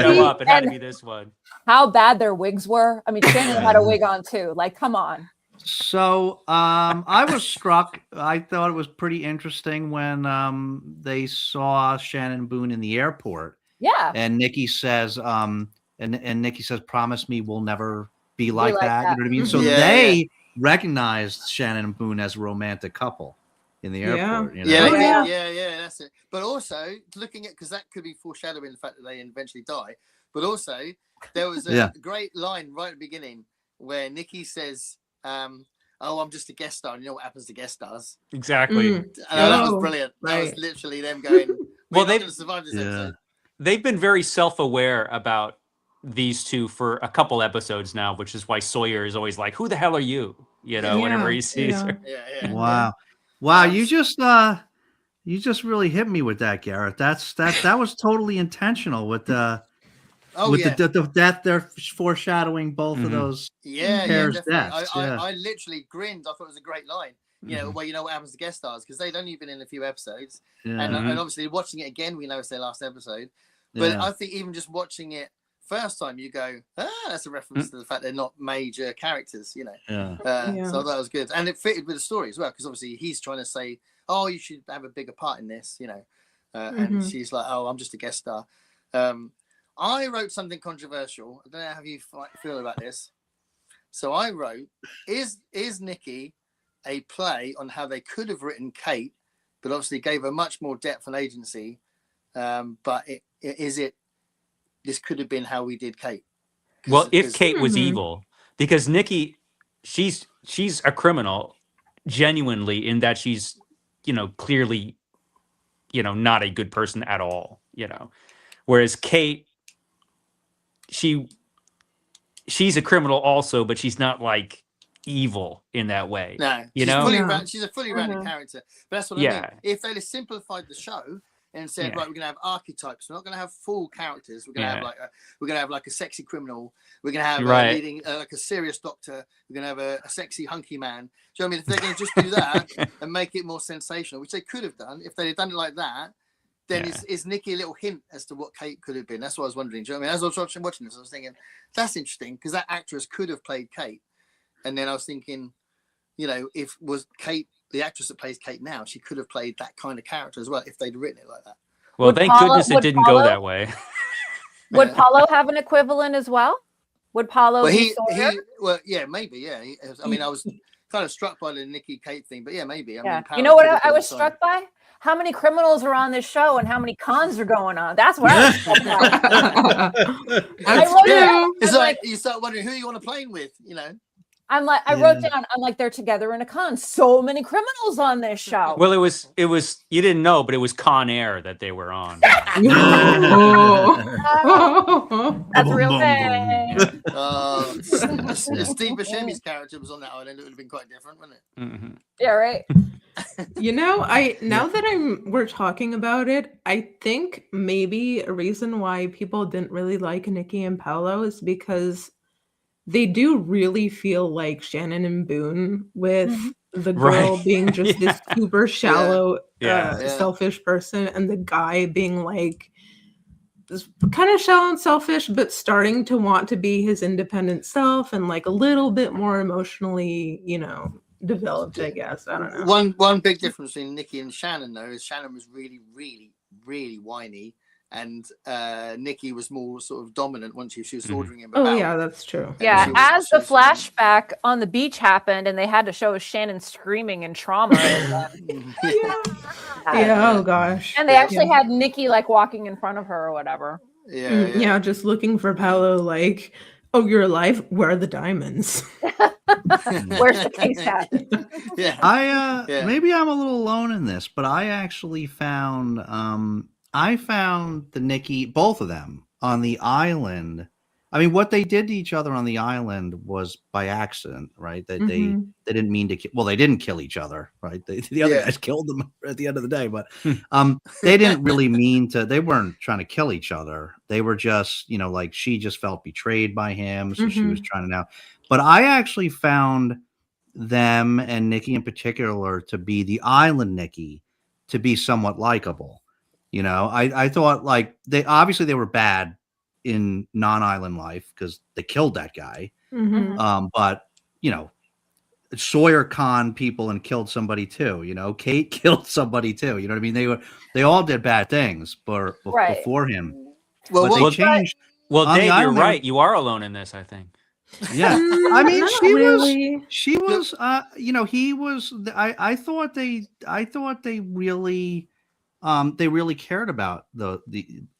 show up, it had to be this one. How bad their wigs were. I mean, Shannon had a wig on too. Like, come on. So I was struck. I thought it was pretty interesting when they saw Shannon Boone in the airport. Yeah. And Nikki says, and Nikki says, "Promise me we'll never be like that." You know what I mean? So they recognized Shannon and Boone as a romantic couple in the airport. Yeah, that's it. But also looking at, because that could be foreshadowing the fact that they eventually die. But also there was a great line right at the beginning where Nikki says, "Oh, I'm just a guest star." And you know what happens to guest stars? Exactly. That was brilliant. That was literally them going, "Well, they're going to survive this episode." They've been very self-aware about these two for a couple episodes now, which is why Sawyer is always like, "Who the hell are you?" Whenever he sees her. Wow. You just really hit me with that, Garrett. That was totally intentional with the the death. They're foreshadowing both of those pairs' deaths. I literally grinned. I thought it was a great line. You know what happens to guest stars, because they'd only been in a few episodes, and obviously watching it again, we know it's their last episode. But I think even just watching it first time, you go, that's a reference to the fact they're not major characters, So that was good, and it fitted with the story as well, because obviously he's trying to say, "Oh, you should have a bigger part in this," and she's like, "Oh, I'm just a guest star." I wrote something controversial. I don't know how you feel about this. So I wrote, "Is Nikki a play on how they could have written Kate, but obviously gave her much more depth and agency? But this could have been how we did Kate." Well, if Kate was evil, because Nikki, she's a criminal, genuinely, in that she's, clearly, not a good person at all, Whereas Kate, she's a criminal also, but she's not like evil in that way. No, she's a fully rounded character. But that's what I mean. If they'd have simplified the show and said, right, we're gonna have archetypes. We're not gonna have full characters. We're gonna have like a sexy criminal. We're gonna have like a serious doctor. We're gonna have a sexy hunky man. Do you know what I mean? If they're gonna just do that and make it more sensational, which they could have done if they had done it like that, then is Nikki a little hint as to what Kate could have been? That's what I was wondering. Do you know what I mean? As I was watching this, I was thinking, that's interesting, because that actress could have played Kate. And then I was thinking, if was Kate the actress that plays Kate now, she could have played that kind of character as well if they'd written it like that. Well, thank goodness it didn't go that way. Would Paulo have an equivalent as well? Would Paulo be Sawyer? Well, yeah, maybe, yeah. I mean, I was kind of struck by the Nikki Kate thing, but yeah, maybe. I mean, you know what I was struck by? How many criminals are on this show and how many cons are going on? That's what I was struck by. It's like you start wondering who you want to play with, I wrote down, they're together in a con. So many criminals on this show. Well, it was, you didn't know, but it was Con Air that they were on. That's a real thing. If Steve Buscemi's character was on that island, it would have been quite different, wouldn't it? Mm-hmm. Yeah, right. Now that we're talking about it, I think maybe a reason why people didn't really like Nikki and Paolo is because they do really feel like Shannon and Boone, with the girl being just this super shallow, selfish person, and the guy being like kind of shallow and selfish, but starting to want to be his independent self and like a little bit more emotionally, developed, I guess. I don't know. One big difference between Nikki and Shannon, though, is Shannon was really, really, really whiny, and Nikki was more sort of dominant once she was ordering him about. Oh, yeah, that's true. Yeah, as the flashback on the beach happened and they had to show Shannon screaming in trauma. Yeah, oh gosh. And they actually had Nikki like walking in front of her or whatever. Yeah, just looking for Paolo like, oh, you're alive? Where are the diamonds? Where's the case at? Maybe I'm a little alone in this, but I actually found the Nikki, both of them on the island. I mean, what they did to each other on the island was by accident, right? That they didn't mean to well, they didn't kill each other, right? The other guys killed them at the end of the day, but they didn't really mean to. They weren't trying to kill each other. They were just, like she just felt betrayed by him, so she was trying to now. But I actually found them, and Nikki in particular, to be the island Nikki, to be somewhat likable. I thought like they were bad in non-island life because they killed that guy. But Sawyer conned people and killed somebody too. Kate killed somebody too. You know what I mean? They all did bad things before him. Well, but they changed. Well, Dave, you're right. You are alone in this, I think. Yeah, I mean, she was. He was. I thought they really. They really cared about the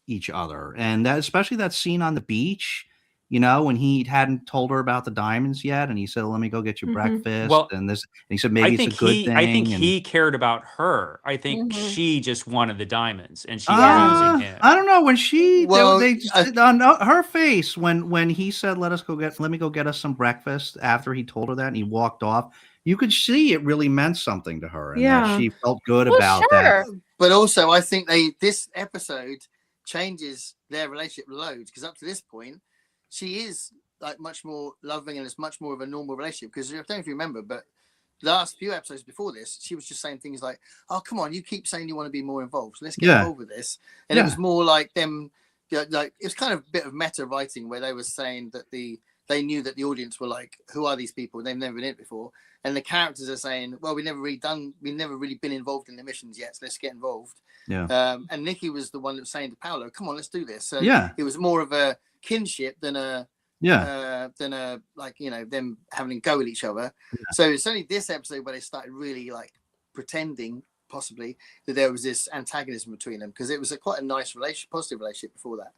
each other, and that, especially that scene on the beach, when he hadn't told her about the diamonds yet, and he said, "Let me go get you breakfast." Well, and he said, "Maybe it's a good thing." I think he cared about her. I think she just wanted the diamonds, and she was using him. I don't know when she. On her face when he said, let me go get us some breakfast after he told her that, and he walked off. You could see it really meant something to her, and that she felt good about that. But also, I think this episode changes their relationship loads, because up to this point, she is like much more loving and it's much more of a normal relationship. Because I don't know if you remember, but the last few episodes before this, she was just saying things like, "Oh, come on, you keep saying you want to be more involved, so let's get involved with this." And it was more like them, like it was kind of a bit of meta writing where they were saying that they knew that the audience were like, "Who are these people? They've never been in it before." And the characters are saying, "Well, we've never really been involved in the missions yet, so let's get involved." Yeah. And Nikki was the one that was saying to Paolo, "Come on, let's do this." So it was more of a kinship than a like them having a go at each other. So it's only this episode where they started really like pretending possibly that there was this antagonism between them, because it was quite a nice positive relationship before that.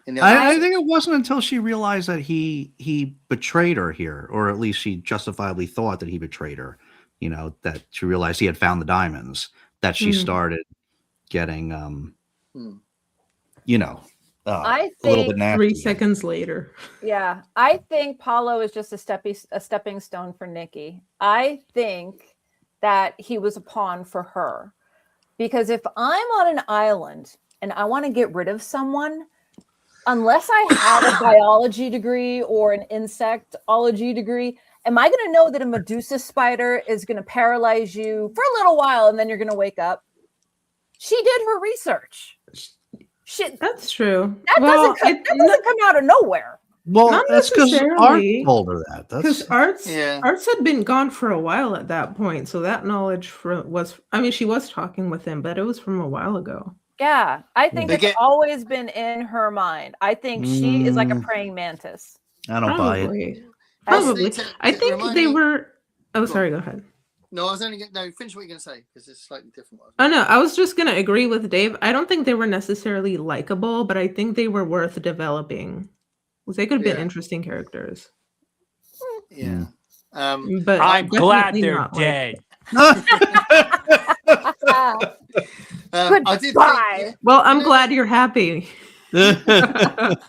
I think it wasn't until she realized that he betrayed her here, or at least she justifiably thought that he betrayed her, that she realized he had found the diamonds, that she started getting I think a little bit nasty. 3 seconds later. Yeah, I think Paulo is just a stepping stone for Nikki. I think that he was a pawn for her, because if I'm on an island and I want to get rid of someone, unless I have a biology degree or an insectology degree, am I going to know that a Medusa spider is going to paralyze you for a little while and then you're going to wake up? She did her research. That's true. That doesn't come out of nowhere. Well, not that's because Art told her that. Because Arts had been gone for a while at that point, so that knowledge she was talking with him, but it was from a while ago. Yeah, I think it's always been in her mind. I think she is like a praying mantis. I don't buy it. Probably. I think they were. Oh, sorry. Go ahead. No, I was only finish what you're going to say, because it's slightly different. Oh no, I was just going to agree with Dave. I don't think they were necessarily likable, but I think they were worth developing. Because they could have been interesting characters. Yeah. But I'm glad they're dead. Goodbye. Well, I'm glad you're happy. That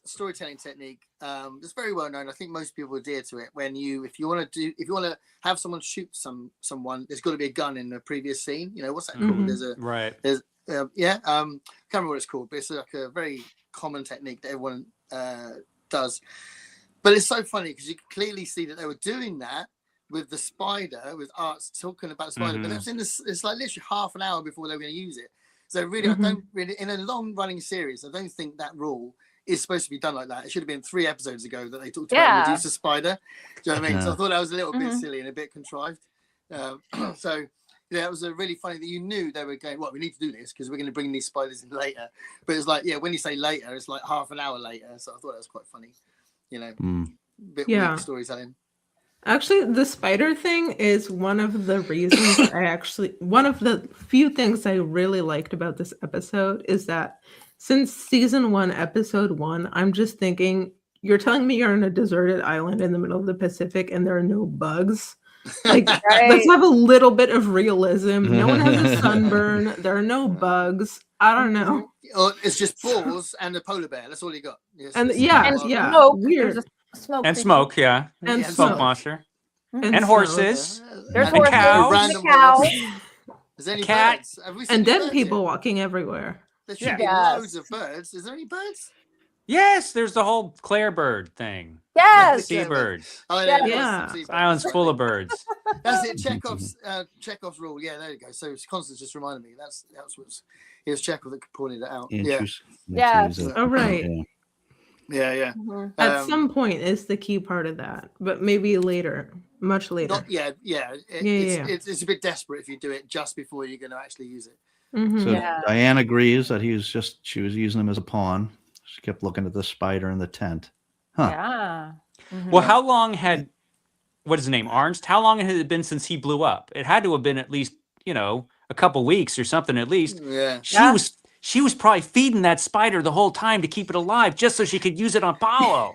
storytelling technique, it's very well known. I think most people adhere to it. If you want to have someone shoot someone, there's got to be a gun in the previous scene. What's that called? Can't remember what it's called, but it's like a very common technique that everyone does. But it's so funny because you can clearly see that they were doing that with the spider, with Arts talking about the spider, but it was it's like literally half an hour before they were going to use it. So really, I don't really, in a long running series, I don't think that rule is supposed to be done like that. It should have been 3 episodes ago that they talked about Medusa Spider. Do you know what I mean? So I thought that was a little bit silly and a bit contrived. So yeah, it was a really funny that you knew they were going, well, we need to do this because we're going to bring these spiders in later. But it's like, yeah, when you say later, it's like half an hour later. So I thought that was quite funny. You know, bit weak storytelling. Actually, the spider thing is one of the reasons one of the few things I really liked about this episode is that since season 1, episode 1, I'm just thinking, you're telling me you're on a deserted island in the middle of the Pacific and there are no bugs? Like, let's have a little bit of realism. No one has a sunburn. There are no bugs. I don't know. It's just balls and a polar bear. That's all you got. And smoke. Weird. Smoke and smoke, and smoke monster. Mm-hmm. And horses. There's and horses. cows. Cow. Is there any cat. birds? Have we seen And dead birds people yet? walking everywhere. There should be loads of birds. Is there any birds? Yes, there's the whole Claire bird thing. Yes. Seabirds. Oh, Yeah. Island's full of birds. That's it. Chekhov's rule. Yeah, there you go. So Constance just reminded me. That's what it was Chekhov that pointed it out. Yeah. Oh, right. Yeah. At some point is the key part of that, but maybe later, much later. It's a bit desperate if you do it just before you're going to actually use it. So Diane agrees that she was using him as a pawn. She kept looking at the spider in the tent. Yeah. Well, how long had, what is his name, Arnst? How long had it been since he blew up? It had to have been at least, a couple weeks or something at least. Yeah. She was probably feeding that spider the whole time to keep it alive just so she could use it on Paolo.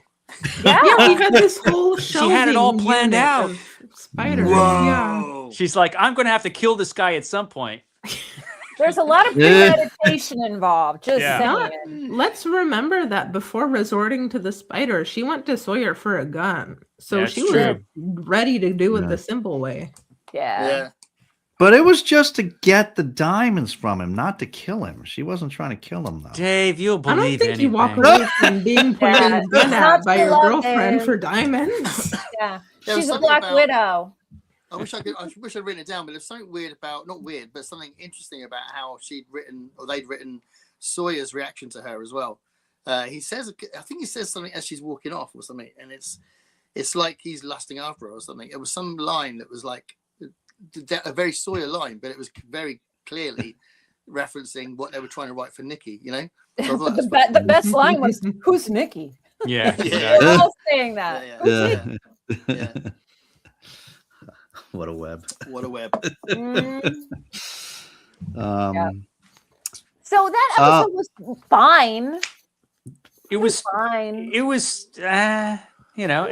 Yeah, we had this whole show. She had it all planned out. Spiders. Whoa. Yeah. She's like, I'm going to have to kill this guy at some point. There's a lot of premeditation involved. Just saying. Let's remember that before resorting to the spider, she went to Sawyer for a gun. So she was ready to do it the simple way. Yeah. But it was just to get the diamonds from him, not to kill him. She wasn't trying to kill him, though. Dave, you'll believe anything. I don't think you walk away from being pointed a gun at by your girlfriend for diamonds. Yeah. She's a Black Widow. I wish I'd written it down, but there's something weird about, not weird, but something interesting about how they'd written Sawyer's reaction to her as well. He says, I think he says something as she's walking off or something, and it's like he's lusting after her or something. It was some line that was like a very Sawyer line, but it was very clearly referencing what they were trying to write for Nikki, So the best line was, "Who's Nikki?" Yeah. We're all saying that. Yeah. What a web. What a web. So that episode was fine. It was fine. It was, I was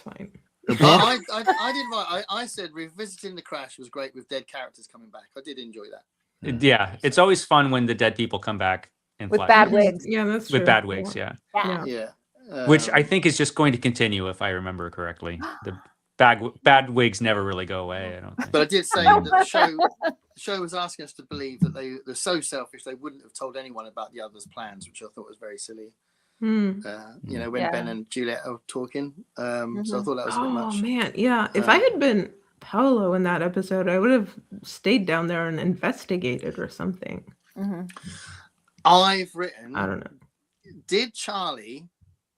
fine. I said revisiting the crash was great with dead characters coming back. I did enjoy that. Yeah, it's always fun when the dead people come back with bad wigs. Yeah, that's true. With bad wigs, yeah. Which I think is just going to continue, if I remember correctly. The bad wigs never really go away, I don't think. But I did say that the show was asking us to believe that they're so selfish they wouldn't have told anyone about the other's plans, which I thought was very silly. When Ben and Juliet are talking. So I thought that was a bit much. Oh man, yeah. If I had been Paolo in that episode, I would have stayed down there and investigated or something. I've written, I don't know. Did Charlie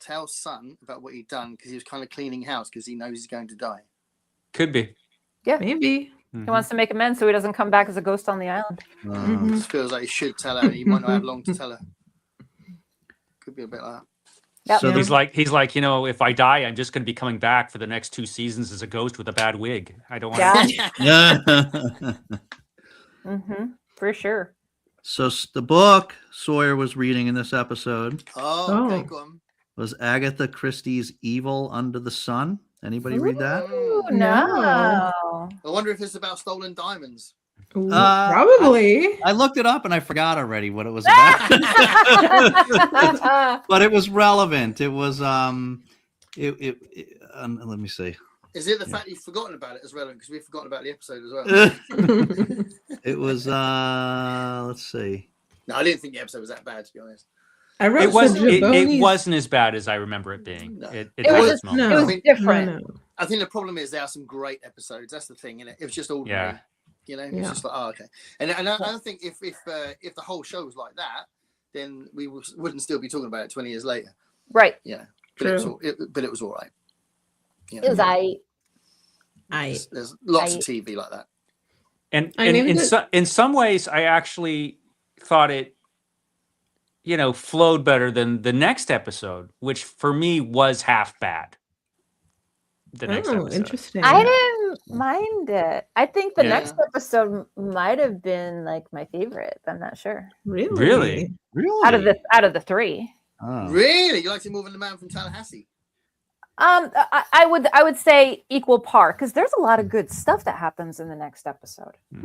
tell Son about what he'd done because he was kind of cleaning house because he knows he's going to die? Could be. Yeah. Maybe. He wants to make amends so he doesn't come back as a ghost on the island. It just feels like he should tell her and he might not have long to tell her. Could be a bit like that. Yep. So he's like, if I die, I'm just going to be coming back for the next 2 seasons as a ghost with a bad wig. I don't want to. For sure. So the book Sawyer was reading in this episode okay, go on. Was Agatha Christie's Evil Under the Sun. Anybody read that? Ooh, no. I wonder if it's about stolen diamonds. Probably. I looked it up and I forgot already what it was about. But it was relevant. It was let me see. Is it the fact you've forgotten about it as relevant? Because we've forgotten about the episode as well. It was let's see. No, I didn't think the episode was that bad, to be honest. It wasn't as bad as I remember it being. No. It was different. I think the problem is there are some great episodes. That's the thing, innit? It was just ordinary. You know, Yeah. it's just like, oh, okay. And I think if the whole show was like that, then we wouldn't still be talking about it 20 years later. Right. Yeah, but True. it was all right. You It was there's lots I- of TV like that. And I mean, in some ways, I actually thought it, flowed better than the next episode, which for me was half bad. The next episode. Interesting. I didn't mind it. I think the Yeah. next episode might have been like my favorite. I'm not sure. Really? Really? Out of the three. Oh. Really, you liked it more than the man from Tallahassee? I would say equal par because there's a lot of good stuff that happens in the next episode. I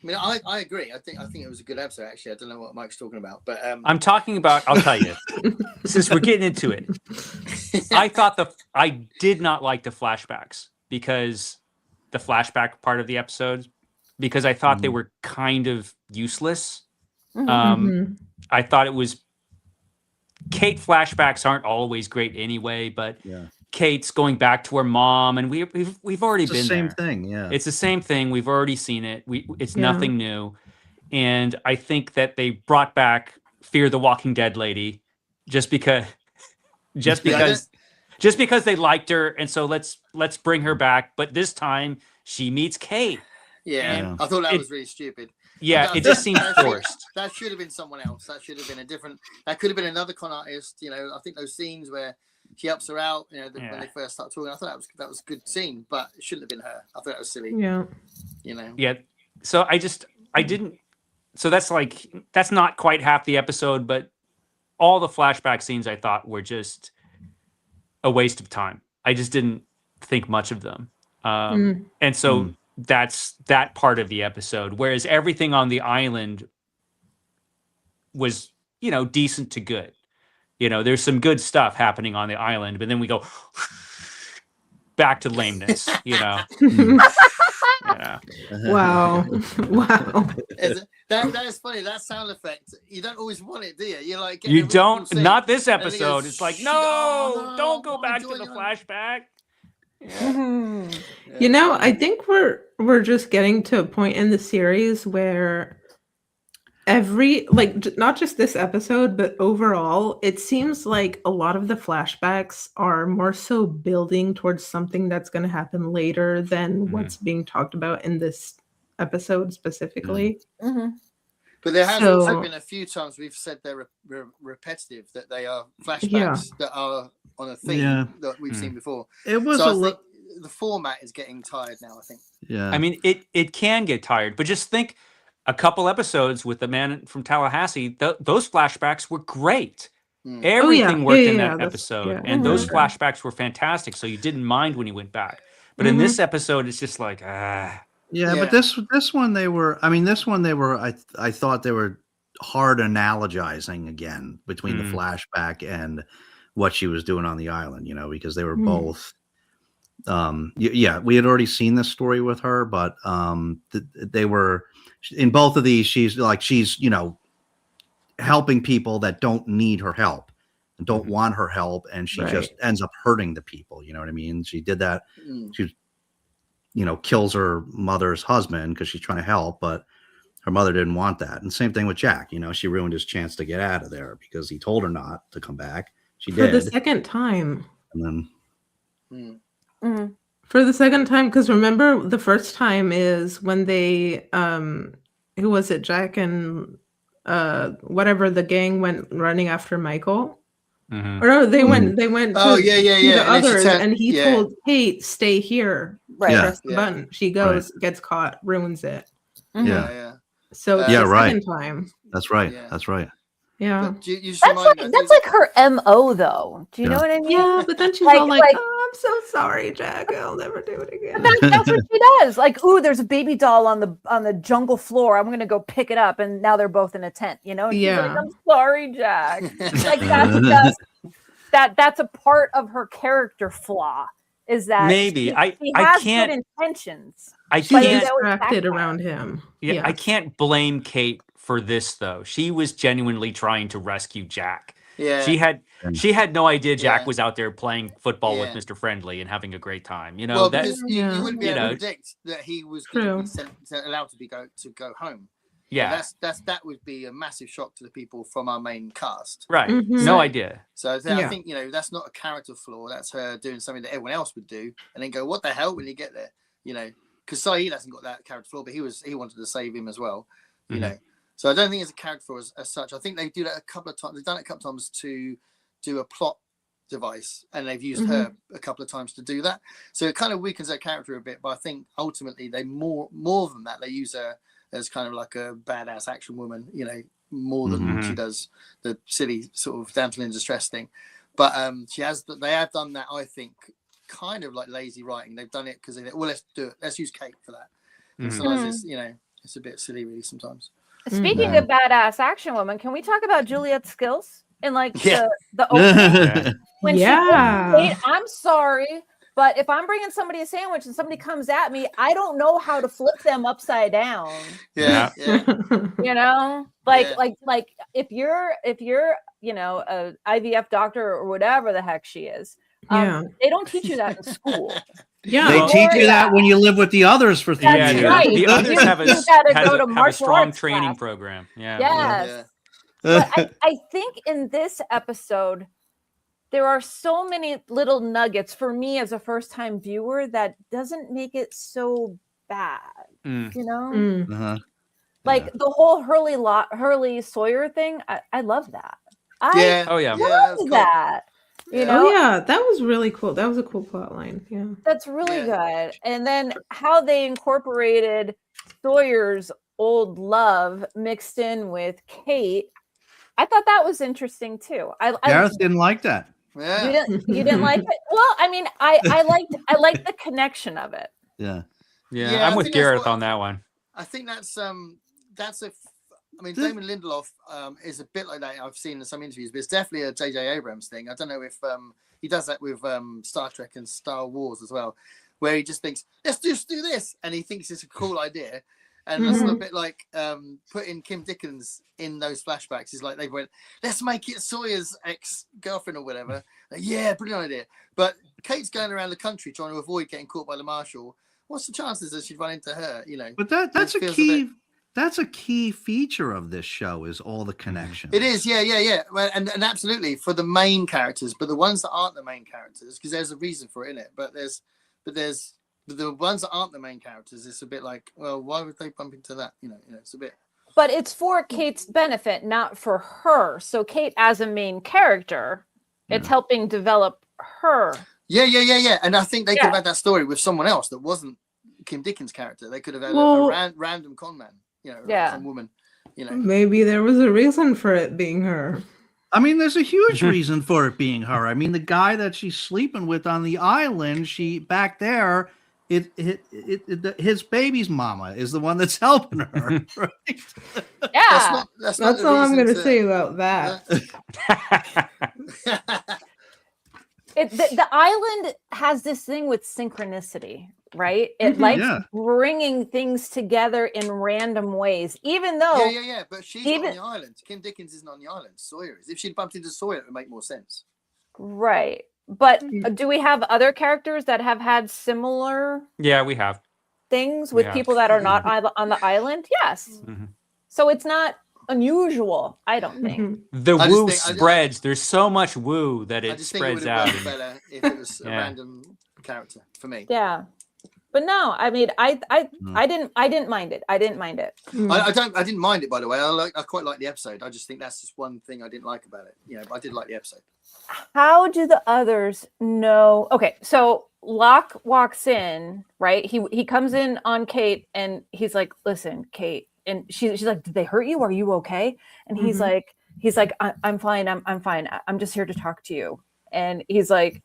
mean, I agree. I think it was a good episode. Actually, I don't know what Mike's talking about, but I'm talking about. I'll tell you, since we're getting into it. I did not like the flashbacks because the flashback part of the episode, because I thought they were kind of useless. I thought it was. Kate flashbacks aren't always great anyway, but Kate's going back to her mom, and we've already been there. It's the same thing, yeah. It's the same thing. We've already seen it. It's nothing new, and I think that they brought back Fear the Walking Dead lady just because they liked her, and so let's bring her back. But this time she meets Kate. Yeah, I thought that was really stupid. Yeah, it just seemed forced. That should have been someone else. That should have been a different. That could have been another con artist. You know, I think those scenes where she helps her out. You know, when they first start talking, I thought that was a good scene, but it shouldn't have been her. I thought that was silly. Yeah. You know. Yeah. So I didn't. So that's not quite half the episode, but all the flashback scenes I thought were just a waste of time. I just didn't think much of them, and so. That's that part of the episode, whereas everything on the island was, decent to good. There's some good stuff happening on the island, but then we go back to lameness, Yeah. Wow. Wow. That is funny. That sound effect, you don't always want it, do you? You're like, you don't, not this episode. Goes, it's like, no, don't go back to the flashback. I think we're just getting to a point in the series where not just this episode, but overall, it seems like a lot of the flashbacks are more so building towards something that's going to happen later than what's being talked about in this episode specifically. But there has also been a few times we've said they're repetitive, that they are flashbacks that are on a theme that we've seen before. It was I think the format is getting tired now, I think. Yeah. I mean, it can get tired, but just think a couple episodes with the man from Tallahassee, those flashbacks were great. Everything worked in that episode, and those flashbacks were fantastic. So you didn't mind when you went back. But in this episode, it's just like, Yeah, but this one they were. I mean, this one they were. I thought they were hard analogizing again between the flashback and what she was doing on the island. Because they were both. We had already seen this story with her, but they were in both of these. She's helping people that don't need her help and don't want her help, and she just ends up hurting the people. You know what I mean? She did that. She kills her mother's husband because she's trying to help, but her mother didn't want that. And same thing with Jack. She ruined his chance to get out of there because he told her not to come back. She did for the second time. And then for the second time, because remember the first time is when they who was it, Jack and whatever the gang went running after Michael. Or no, they went Oh, to yeah. the others, and he told Kate, stay here, press the button. She goes, gets caught, ruins it. Yeah. So it's the second time. That's right. Yeah. That's right. Yeah. That's like her MO though. Do you know what I mean? Yeah, but then she's all like, oh, I'm so sorry, Jack. I'll never do it again. That's what she does. Like, ooh, there's a baby doll on the jungle floor. I'm gonna go pick it up, and now they're both in a tent. And she's like, I'm sorry, Jack. Like that's a part of her character flaw. Is that maybe she I has can't good intentions. I She's can't distracted around him. I can't blame Kate for this though. She was genuinely trying to rescue Jack. Yeah. She had no idea Jack Yeah. was out there playing football with Yeah. Mr. Friendly and having a great time. You know, Well, that because Yeah. you wouldn't be You able know. to predict that he was going to True. be allowed to go home. yeah, That would be a massive shock to the people from our main cast. right. Mhm. No So- idea. So I Yeah. think that's not a character flaw. That's her doing something that everyone else would do, and then go, "What the hell?" when you get there, Because Saeed hasn't got that character flaw, but he wanted to save him as well, Mhm. So I don't think it's a character flaw as such. I think they do that a couple of times. They've done it a couple of times to do a plot device, and they've used her a couple of times to do that. So it kind of weakens her character a bit. But I think ultimately they more than that, they use her as kind of like a badass action woman, more than Mhm. she does the silly sort of damsel in distress thing. But they have done that, I think, kind of like lazy writing. They've done it because they well, let's do it. Let's use Kate for that. And Mhm. so it's a bit silly really sometimes. Speaking of badass action woman, can we talk about Juliet's skills in like Yeah. the opening? Yeah. When Yeah. she goes, I'm sorry, but if I'm bringing somebody a sandwich and somebody comes at me, I don't know how to flip them upside down. Yeah. Like Yeah. like if you're a IVF doctor or whatever the heck she is, Yeah. they don't teach you that in school. Yeah. They Well- teach you that when you live with the others for 3 That's years. right. The others have a, You gotta has go a, to have a martial strong arts training class. program. Yeah. Yes. But I think in this episode, there are so many little nuggets for me as a first-time viewer that doesn't make it so bad. Mm. Mm. Uh-huh. Like the whole Hurley Sawyer thing, I love that. I Oh yeah. Yeah, that was love cool. that. You Yeah. know, Oh yeah, that was really cool. That was a cool plot line. Yeah. that's really good. And then how they incorporated Sawyer's old love mixed in with Kate, I thought that was interesting too. Gareth didn't like that. Yeah. You didn't like it? Well, I mean, I liked the connection of it. Yeah. Yeah. Yeah, I I'm with think that's Gareth what- on that one. I think that's I mean, Damon Lindelof is a bit like that. I've seen in some interviews, but it's definitely a J.J. Abrams thing. I don't know if he does that with Star Trek and Star Wars as well, where he just thinks, let's just do this, and he thinks it's a cool idea. And that's a bit like putting Kim Dickens in those flashbacks. He's like, they went, let's make it Sawyer's ex-girlfriend or whatever. Like, yeah, brilliant idea. But Kate's going around the country trying to avoid getting caught by the marshal. What's the chances that she'd run into her? But that's It a feels a key. bit- That's a key feature of this show is all the connections. It is, yeah. Well, and absolutely for the main characters, but the ones that aren't the main characters, because there's a reason for it, innit? But the ones that aren't the main characters, it's a bit like, well, why would they bump into that? It's a bit. But it's for Kate's benefit, not for her. So Kate, as a main character, it's helping develop her. Yeah. And I think they could have had that story with someone else that wasn't Kim Dickens' character. They could have had a random con man, some woman, Maybe there was a reason for it being her. I mean, there's a huge reason for it being her. I mean, the guy that she's sleeping with on the island, back there, his baby's mama is the one that's helping her. Right? Yeah. That's all I'm going to say about that. The island has this thing with synchronicity, right? It likes bringing things together in random ways, even though Yeah. But she's not on the island. Kim Dickens isn't on the island. Sawyer is. If she'd bumped into Sawyer, it would make more sense. right. But do we have other characters that have had similar Yeah, we have. things with people that are not on the island? Yes. Mhm. So it's not unusual, I don't think. The I just woo think- spreads. There's so much woo that I it just think it would spreads have out. worked better if it was a random character for me. Yeah. But no, I mean, I didn't mind it. I didn't mind it. I didn't mind it, by the way. I quite like the episode. I just think that's just one thing I didn't like about it. But I did like the episode. How do the others know? Okay, so Locke walks in, right? He comes in on Kate and he's like, "Listen, Kate," and she's like, "Did they hurt you? Are you okay?" And he's like, "I'm fine. I'm fine. I'm just here to talk to you." And he's like,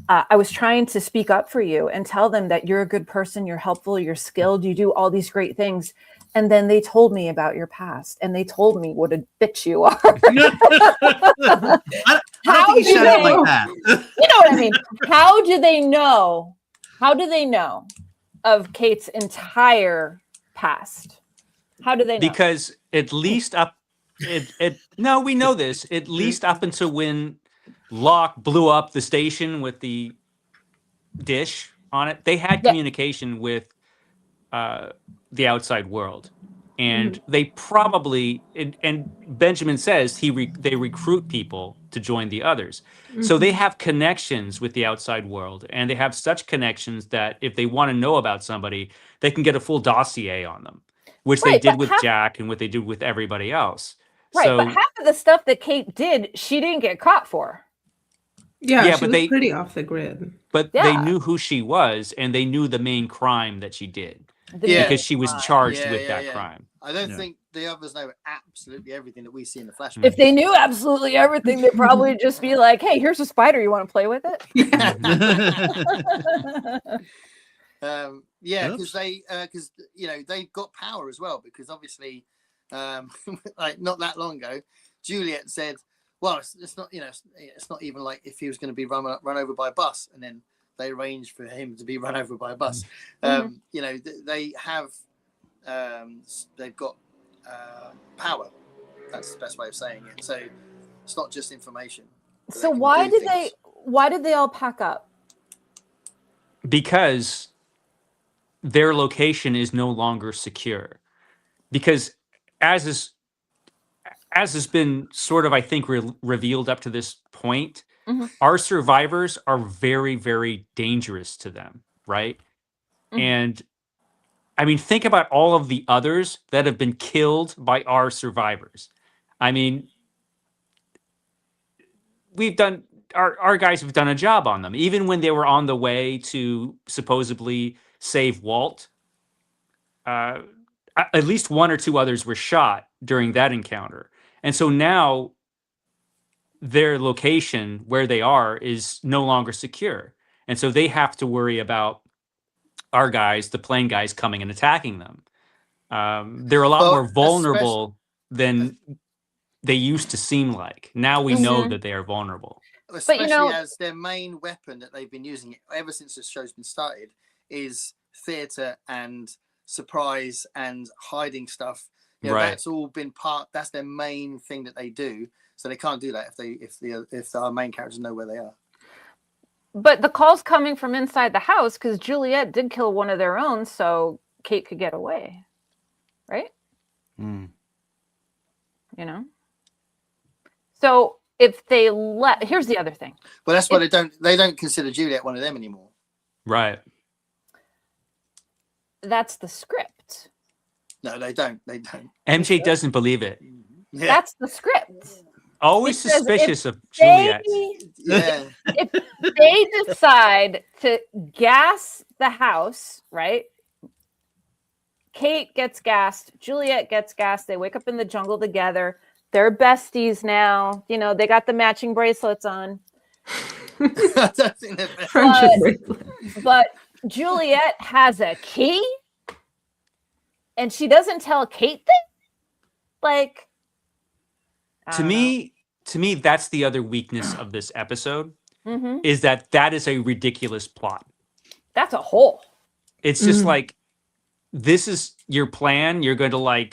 I was trying to speak up for you and tell them that you're a good person, you're helpful, you're skilled, you do all these great things. And then they told me about your past and they told me what a bitch you are. I don't think he said it like that. You know what I mean? How do they know? How do they know of Kate's entire past? How do they know? Because at least up No, we know this. At least up until when Locke blew up the station with the dish on it, they had Yeah. communication with the outside world, and they probably and Benjamin says they recruit people to join the others, so they have connections with the outside world, and they have such connections that if they want to know about somebody, they can get a full dossier on them, which they Right, did but with Jack and what they did with everybody else. Right, but So half of the stuff that Kate did, she didn't get caught for. Yeah, Yeah, she but was they- pretty off the grid. but they Yeah. knew who she was, and they knew the main crime that she did Yeah. because she was charged with that crime. I don't Yeah. think the others know absolutely everything that we see in the flashback. If they knew absolutely everything, they'd probably just be like, "Hey, here's a spider. You want to play with it?" Yeah, Oops. because they've got power as well. Because obviously, like not that long ago, Juliet said, "Well, it's not it's not even like if he was going to be run over by a bus," and then they arranged for him to be run over by a bus. They have they've got power. That's the best way of saying it. So it's not just information. So why did they all pack up? Because their location is no longer secure. Because as has been sort of, I think, revealed up to this point, our survivors are very, very dangerous to them, right? And I mean, think about all of the others that have been killed by our survivors. I mean, our guys have done a job on them. Even when they were on the way to supposedly save Walt, at least one or two others were shot during that encounter. And so now their location where they are is no longer secure. And so they have to worry about our guys, the plane guys, coming and attacking them. They're a lot more vulnerable than they used to seem like. Now we know that they are vulnerable. Especially as their main weapon that they've been using ever since this show's been started is theater and surprise and hiding stuff. That's all been that's their main thing that they do. So they can't do that if our main characters know where they are. But the call's coming from inside the house because Juliet did kill one of their own, so Kate could get away, right? So if they here's the other thing. Well, that's why they don't consider Juliet one of them anymore. Right. That's the script. No, they don't. MJ doesn't believe it. Yeah. That's the script. Always Because suspicious of Juliet. If they decide to gas the house, right? Kate gets gassed, Juliet gets gassed. They wake up in the jungle together. They're besties now. They got the matching bracelets on. Friendship bracelet. But Juliet has a key, and she doesn't tell Kate things. Like, To me, that's the other weakness of this episode, is that is a ridiculous plot. That's a hole. It's just like, this is your plan. You're going to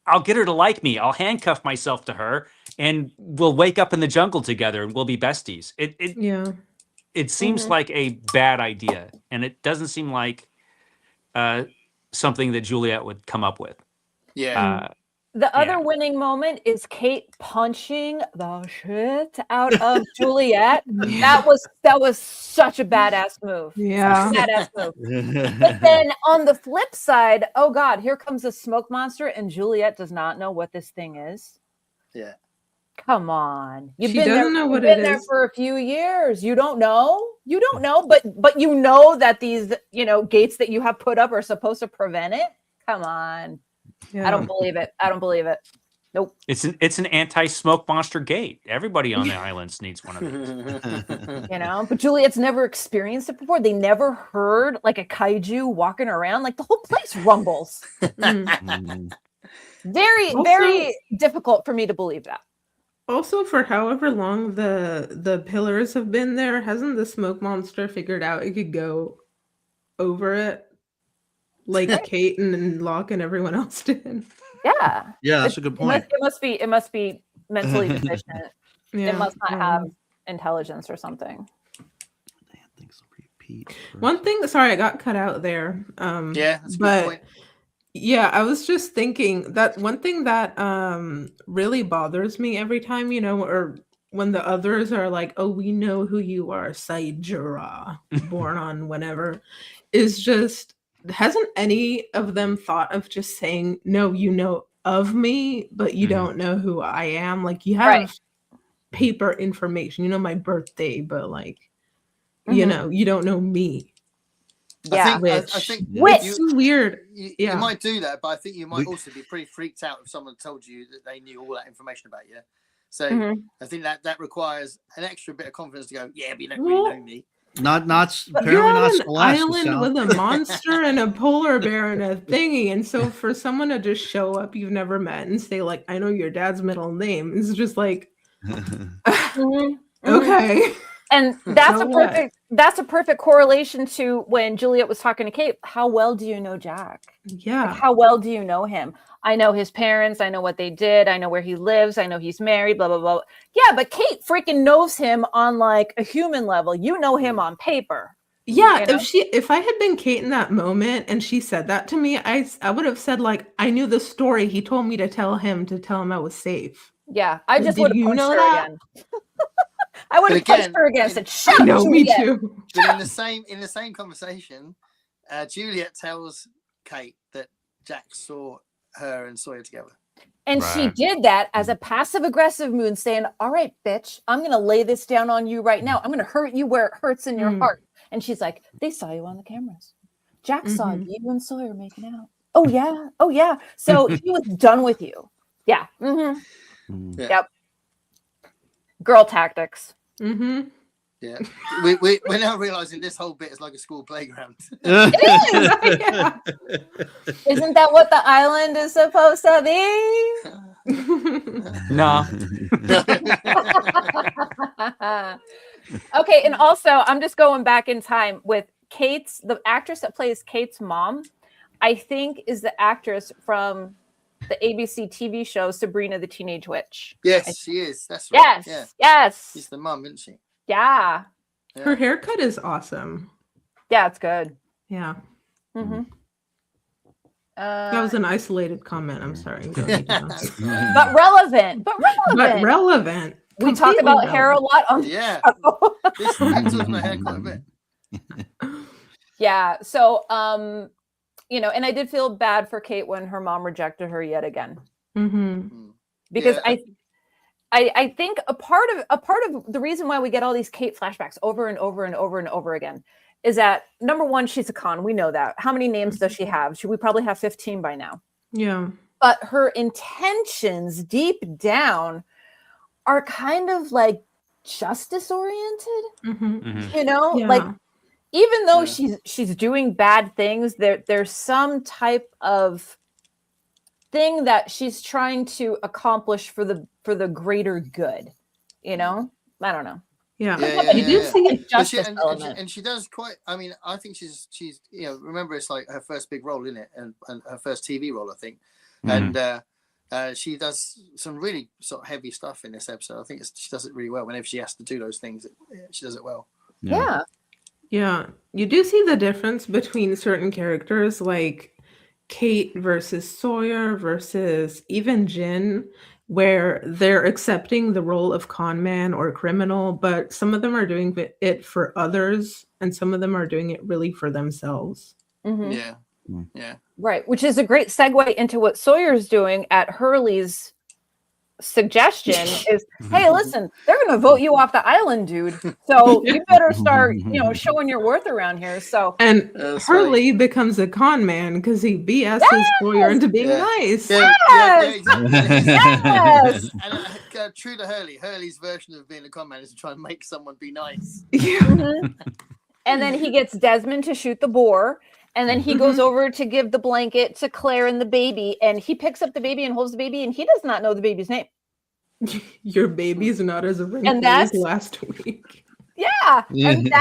I'll get her to like me. I'll handcuff myself to her, and we'll wake up in the jungle together, and we'll be besties. It seems like a bad idea, and it doesn't seem like something that Juliet would come up with. Yeah. The other winning moment is Kate punching the shit out of Juliet. That was such a badass move. Yeah. Badass move. But then on the flip side, oh God, here comes a smoke monster, and Juliet does not know what this thing is. Yeah. Come on. You've She been doesn't there, know what you've been it there is. for a few years. You don't know. You don't know, but you know that these, gates that you have put up are supposed to prevent it. Come on. Yeah. I don't believe it. Nope. It's an anti-smoke monster gate. Everybody on the islands needs one of those. But Juliet's never experienced it before. They never heard like a kaiju walking around. Like the whole place rumbles. Very, very difficult for me to believe that. Also, for however long the pillars have been there, hasn't the smoke monster figured out it could go over it? Like Kate and Locke and everyone else did. Yeah. Yeah, that's a good point. It must be mentally deficient. Yeah. It must not have intelligence or something. One thing, sorry, I got cut out there. Yeah, that's a good but point. yeah, I was just thinking that one thing that really bothers me every time, or when the others are like, "Oh, we know who you are, Saijura, born on whenever," is just hasn't any of them thought of just saying, "No, you know of me, but you don't know who I am." Like you have paper information, you know my birthday, but like you don't know me. Yeah, I think it's so weird. You might do that, but I think you might also be pretty freaked out if someone told you that they knew all that information about you. So I think that requires an extra bit of confidence to go, yeah, but you don't really know me. Not apparently you're not on an Celeste, island so. with a monster and a polar bear and a thingy, and so for someone to just show up you've never met and say like, I know your dad's middle name, it's just like okay. And that's a perfect correlation to when Juliet was talking to Kate. How well do you know Jack? Yeah. Like, how well do you know him? I know his parents. I know what they did. I know where he lives. I know he's married, blah, blah, blah. Yeah, but Kate freaking knows him on like a human level. You know him on paper. Yeah, if I had been Kate in that moment and she said that to me, I would have said like, I knew the story. He told me to tell him I was safe. Yeah, I just would have punched her again. I would have punched her again and said, "Shut up, me too." But in the same conversation, Juliet tells Kate that Jack saw her and Sawyer together. And she did that as a passive-aggressive mood, saying, "All right, bitch, I'm going to lay this down on you right now. I'm going to hurt you where it hurts in your heart." And she's like, "They saw you on the cameras. Jack saw you and Sawyer making out. Oh, yeah. Oh, yeah. So he was done with you." Yeah. Mm-hmm. Yep. Girl tactics. Yeah, we're now realizing this whole bit is like a school playground. It is. Isn't that what the island is supposed to be? No. Okay, and also I'm just going back in time with the actress that plays Kate's mom, I think is the actress from the ABC TV show Sabrina the Teenage Witch. Yes, she is. That's right. Yes. She's the mum, isn't she? Yeah. Her haircut is awesome. Yeah, it's good. Yeah. Mm-hmm. That was an isolated comment. I'm sorry. But relevant. But relevant. We talk about hair a lot on the show. This talks about hair quite a bit. Yeah. So and I did feel bad for Kate when her mom rejected her yet again. Because I think a part of the reason why we get all these Kate flashbacks over and over and over and over again is that, number one, she's a con. We know that. How many names does she have? We probably have 15 by now. Yeah. But her intentions deep down are kind of like justice oriented. Like even though she's doing bad things, there's some type of thing that she's trying to accomplish for the greater good. I don't know. You do see it, and she does quite. I mean, I think she's remember, it's like her first big role in it, and her first TV role, I think, and she does some really sort of heavy stuff in this episode. I think she does it really well. Whenever she has to do those things, she does it well. Yeah, you do see the difference between certain characters, like Kate versus Sawyer versus even Jin, where they're accepting the role of con man or criminal, but some of them are doing it for others and some of them are doing it really for themselves. Yeah. Right, which is a great segue into what Sawyer's doing at Hurley's suggestion is, hey, listen, they're going to vote you off the island, dude. So you better start, showing your worth around here. So Hurley becomes a con man because he BS's Sawyer into being nice. Yes. And true to Hurley's version of being a con man is to try and make someone be nice. And then he gets Desmond to shoot the boar. And then he goes over to give the blanket to Claire and the baby, and he picks up the baby and holds the baby, and he does not know the baby's name. Your baby's not as wrinkly as last week. Yeah, and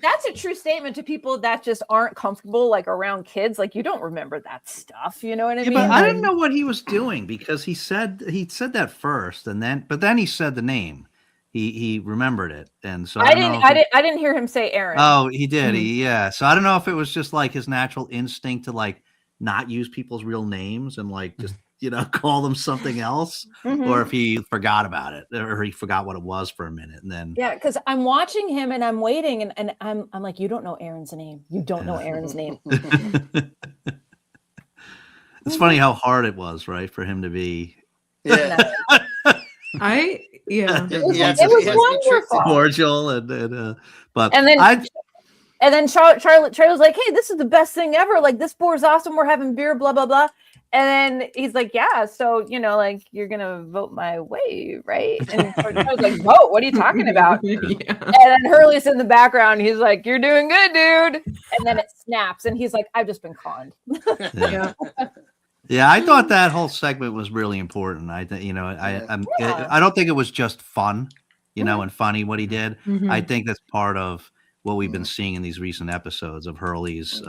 that's a true statement to people that just aren't comfortable like around kids. Like you don't remember that stuff, you know what I mean? But I didn't know what he was doing because he said that first, and then he said the name. He remembered it, and so I didn't hear him say Aaron. Oh, he did. Mhm. Yeah. So I don't know if it was just like his natural instinct to like not use people's real names and like just call them something else, or if he forgot about it or he forgot what it was for a minute and then. Yeah, because I'm watching him and I'm waiting and I'm like, you don't know Aaron's name. You don't know Aaron's name. It's funny how hard it was, right, for him to be. Yeah. It was wonderful. Cordial and then Charlie was like, hey, this is the best thing ever. Like this boar's awesome. We're having beer, blah, blah, blah. And then he's like, yeah, so, like you're going to vote my way, right? And I was like, vote? What are you talking about? Yeah. And then Hurley's in the background. He's like, you're doing good, dude. And then it snaps. And he's like, I've just been conned. Yeah. Yeah, I thought that whole segment was really important. I think, I don't think it was just fun, and funny what he did. Mhm. I think that's part of what we've been seeing in these recent episodes of Hurley's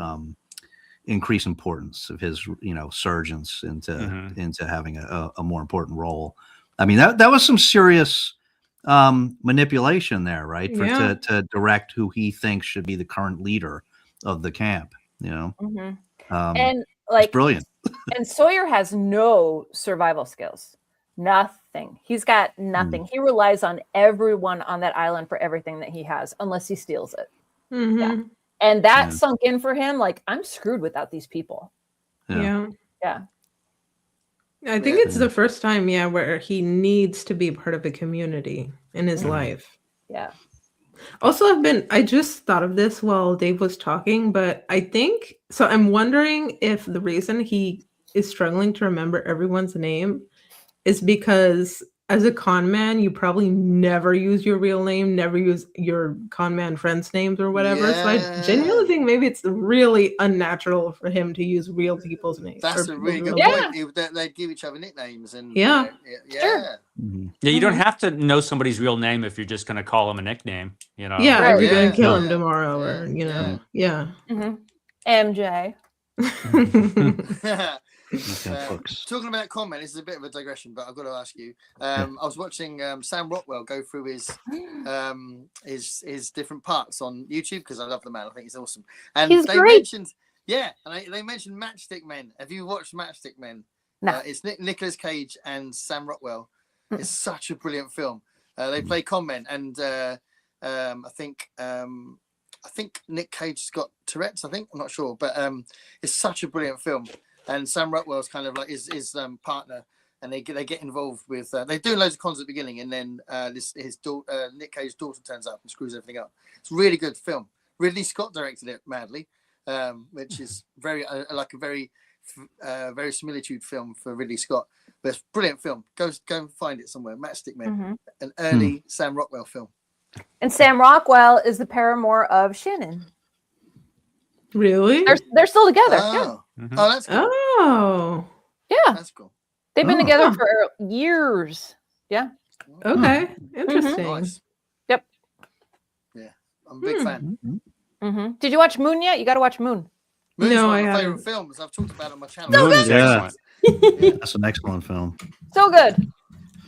increased importance of his, surgence into having a more important role. I mean, that was some serious manipulation there, right? To direct who he thinks should be the current leader of the camp, And like, it's brilliant. And Sawyer has no survival skills. Nothing. He's got nothing. He relies on everyone on that island for everything that he has, unless he steals it. Mhm. Yeah. And that sunk in for him. Like, I'm screwed without these people. Yeah. Yeah. I think it's the first time, where he needs to be part of a community in his life. Yeah. Also, I just thought of this while Dave was talking, but I'm wondering if the reason he is struggling to remember everyone's name is because as a con man, you probably never use your real name, never use your con man friends' names or whatever. So I genuinely think maybe it's really unnatural for him to use real people's names. That's a really good point. They'd give each other nicknames and Sure. You don't have to know somebody's real name if you're just going to call them a nickname, Yeah, if you're going to kill him tomorrow or, MJ. Talking about comment, this is a bit of a digression, but I've got to ask you. I was watching Sam Rockwell go through his different parts on YouTube because I love the man. I think he's awesome. And he's they great. They mentioned Matchstick Men. Have you watched Matchstick Men? No. It's Nicolas Cage and Sam Rockwell. It's such a brilliant film. They play comment, and I think Nick Cage's got Tourette's. I'm not sure, but it's such a brilliant film. And Sam Rockwell's kind of like his partner, and they get involved with. They do loads of cons at the beginning, and then his daughter, Nick Cage's daughter, turns up and screws everything up. It's a really good film. Ridley Scott directed it madly, which is very very similitude film for Ridley Scott. But it's a brilliant film. Go and find it somewhere. Matchstick Men, an early Sam Rockwell film. And Sam Rockwell is the paramour of Shannon. Really? They're still together. Oh, that's cool. Oh. Yeah. That's cool. They've been together for years. Yeah. Okay. Interesting. Nice. Yep. Yeah, I'm a big fan. Did you watch Moon yet? You got to watch Moon. Moon's No, one I of my haven't. favorite films. I've talked about it on my channel. Moon is excellent. That's an excellent film. So good.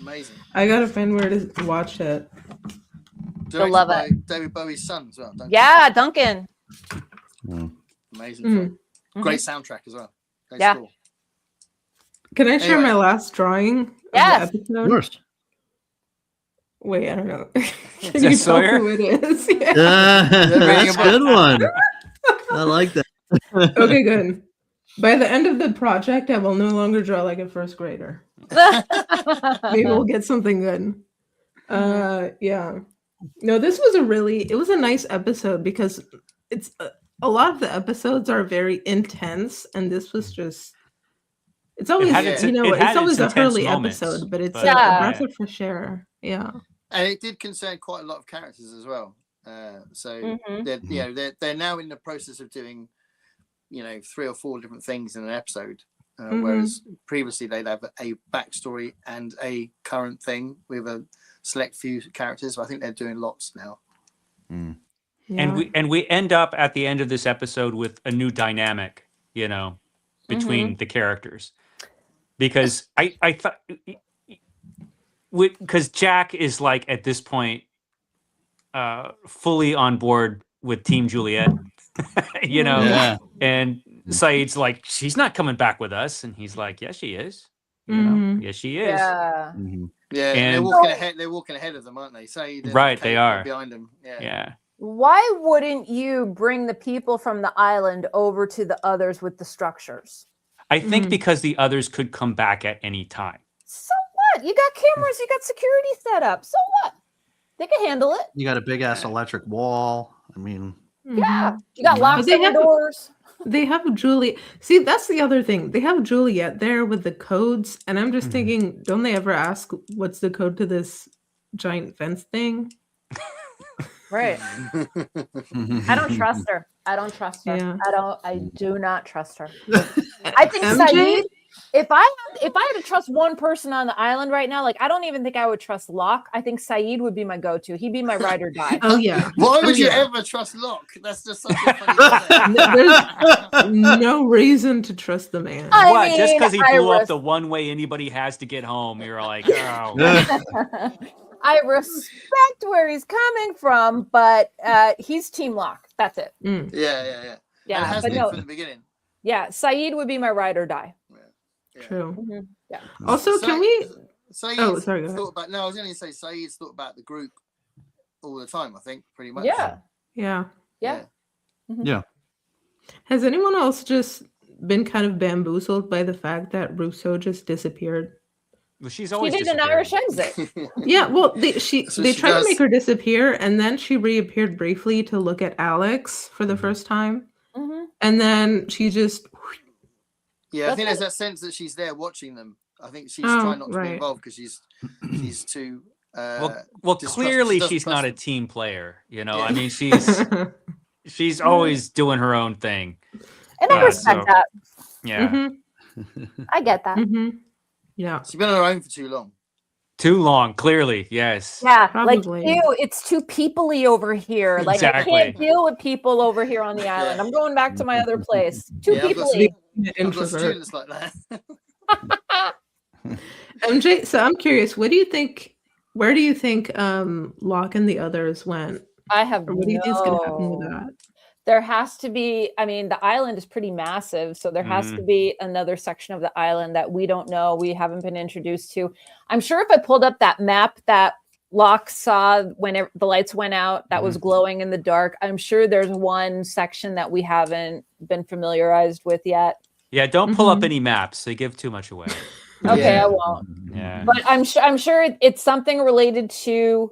Amazing. I gotta find where to watch it. Directed love by it. David Bowie's son as well. Yeah, Duncan. Amazing film. Great soundtrack as well. Great Yeah. score. Can I share Anyway. my last drawing of Yes. the Of episode? course. Wait, I don't know. Can that you tell Sawyer? who it is? Yeah. That's a good one. I like that. Okay, good. By the end of the project, I will no longer draw like a first grader. Maybe we'll get something good. Yeah. No, this was it was a nice episode because it's a lot of the episodes are very intense, and this was just. It's always it's always a Hurley episode, but it's a breath of fresh air. Yeah. And it did concern quite a lot of characters as well. They're now in the process of doing, 3 or 4 different things in an episode, whereas previously they'd have a backstory and a current thing with a select few characters. But I think they're doing lots now. Mm. And we end up at the end of this episode with a new dynamic, between the characters, because I thought, because Jack is like at this point fully on board with Team Juliet, Yeah. and Saeed's like, she's not coming back with us, and he's like, yes, she is, yes, she is. Yeah. Mhm. Yeah, And- they're walking ahead. They're walking ahead of them, aren't they? Right, they are. behind them. Yeah. Yeah. Why wouldn't you bring the people from the island over to the others with the structures? I think because the others could come back at any time. So what? You got cameras, you got security set up. So what? They can handle it. You got a big ass electric wall. I mean, Yeah. You got Mhm. locks But on they the have- doors. They have Juliet. See, that's the other thing. They have Juliet there with the codes, and I'm just thinking, don't they ever ask what's the code to this giant fence thing? Right. I don't trust her. I don't trust her. Yeah. I do not trust her. I think MJ? Saeed, if I had to trust one person on the island right now, like I don't even think I would trust Locke. I think Saeed would be my go-to. He'd be my ride or die. Oh yeah. Why Oh, would you yeah. ever trust Locke? That's just such a funny comment. There's no reason to trust the man. I What? Just mean, because he I blew up res- the one way anybody has to get home, you're like, oh. I respect where he's coming from, but he's Team Locke. That's it. Mm. Yeah. And it Yeah, has but been no, from the beginning. yeah, Saeed would be my ride or die. Yeah. True. Mhm. Yeah. Also, can we? Saeed's Oh, sorry, go ahead. thought about. No, I was going to say Saeed's thought about the group all the time. I think pretty much. Yeah. Yeah. Yeah. yeah. Has anyone else just been kind of bamboozled by the fact that Russo just disappeared? Well, she's He always did an disappearing. Irish exit. Yeah, well, they That's what they she tried to does. make her disappear, and then she reappeared briefly to look at Alex for the first time, Mhm. and then she just Yeah, I That's think it. there's that sense that she's there watching them. I think she's Oh, trying not to right. be involved because she's too. Well, distrust- clearly she doesn't she's not trust a him. team player. Yeah. I mean, she's always doing her own thing. And I Yeah, respect so- that. Yeah. Mhm, I get that. mhm. Yeah. She's been on her own for too long. Too long, clearly. Yes. Yeah, Probably. like ew, it's too peoply over here. Like I Exactly. can't deal with people over here on the island. I'm going back to my other place. Too Yeah, I've got peoply. I've got Introvert. students like that. MJ, so I'm curious, where do you think Locke and the others went? I have Or what do you think is gonna happen with no. that? There has to be, I mean, the island is pretty massive, so there has to be another section of the island that we don't know, we haven't been introduced to. I'm sure if I pulled up that map that Locke saw when the lights went out that was glowing in the dark, I'm sure there's one section that we haven't been familiarized with yet. Yeah, don't pull up Mhm. any maps. They give too much away. Okay, Yeah. I won't. Yeah. But I'm sure it's something related to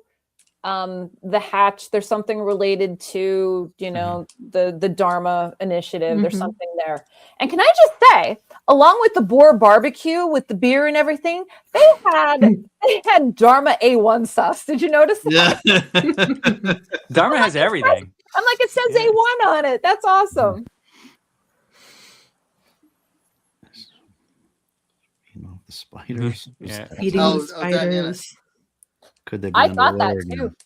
the hatch. There's something related to the Dharma initiative. There's Mhm. something there. And can I just say, along with the boar barbecue with the beer and everything, they had Dharma A1 sauce. Did you notice that? Yeah. Dharma has everything. I'm like, it says A1 on it. That's awesome. The spiders. Yeah. Feeding Oh, the oh, Daniela. spiders. Could they be I thought that underwater too. again?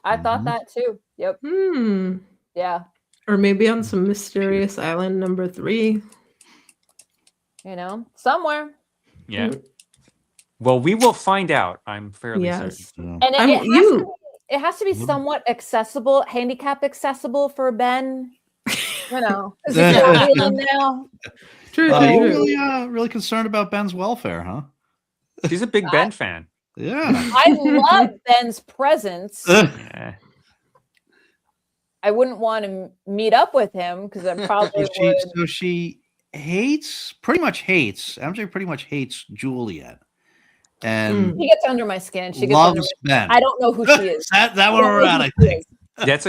I thought Mhm. that too. Yep. Hmm. Yeah. Or maybe on some mysterious island number 3. Somewhere. Yeah. Well, we will find out. I'm fairly certain. Yes. Yeah. And I'm- it has to be Mhm. somewhat accessible, handicap accessible for Ben. Is it real now? True. You're true. really concerned about Ben's welfare, huh? She's a big Ben fan. Yeah. I love Ben's presence. Yeah. I wouldn't want to meet up with him because I probably would. So she pretty much hates Juliet. And She gets under my skin. She gets under loves Ben. I don't know who she is. That I where don't we're know at, who I she think. is. That's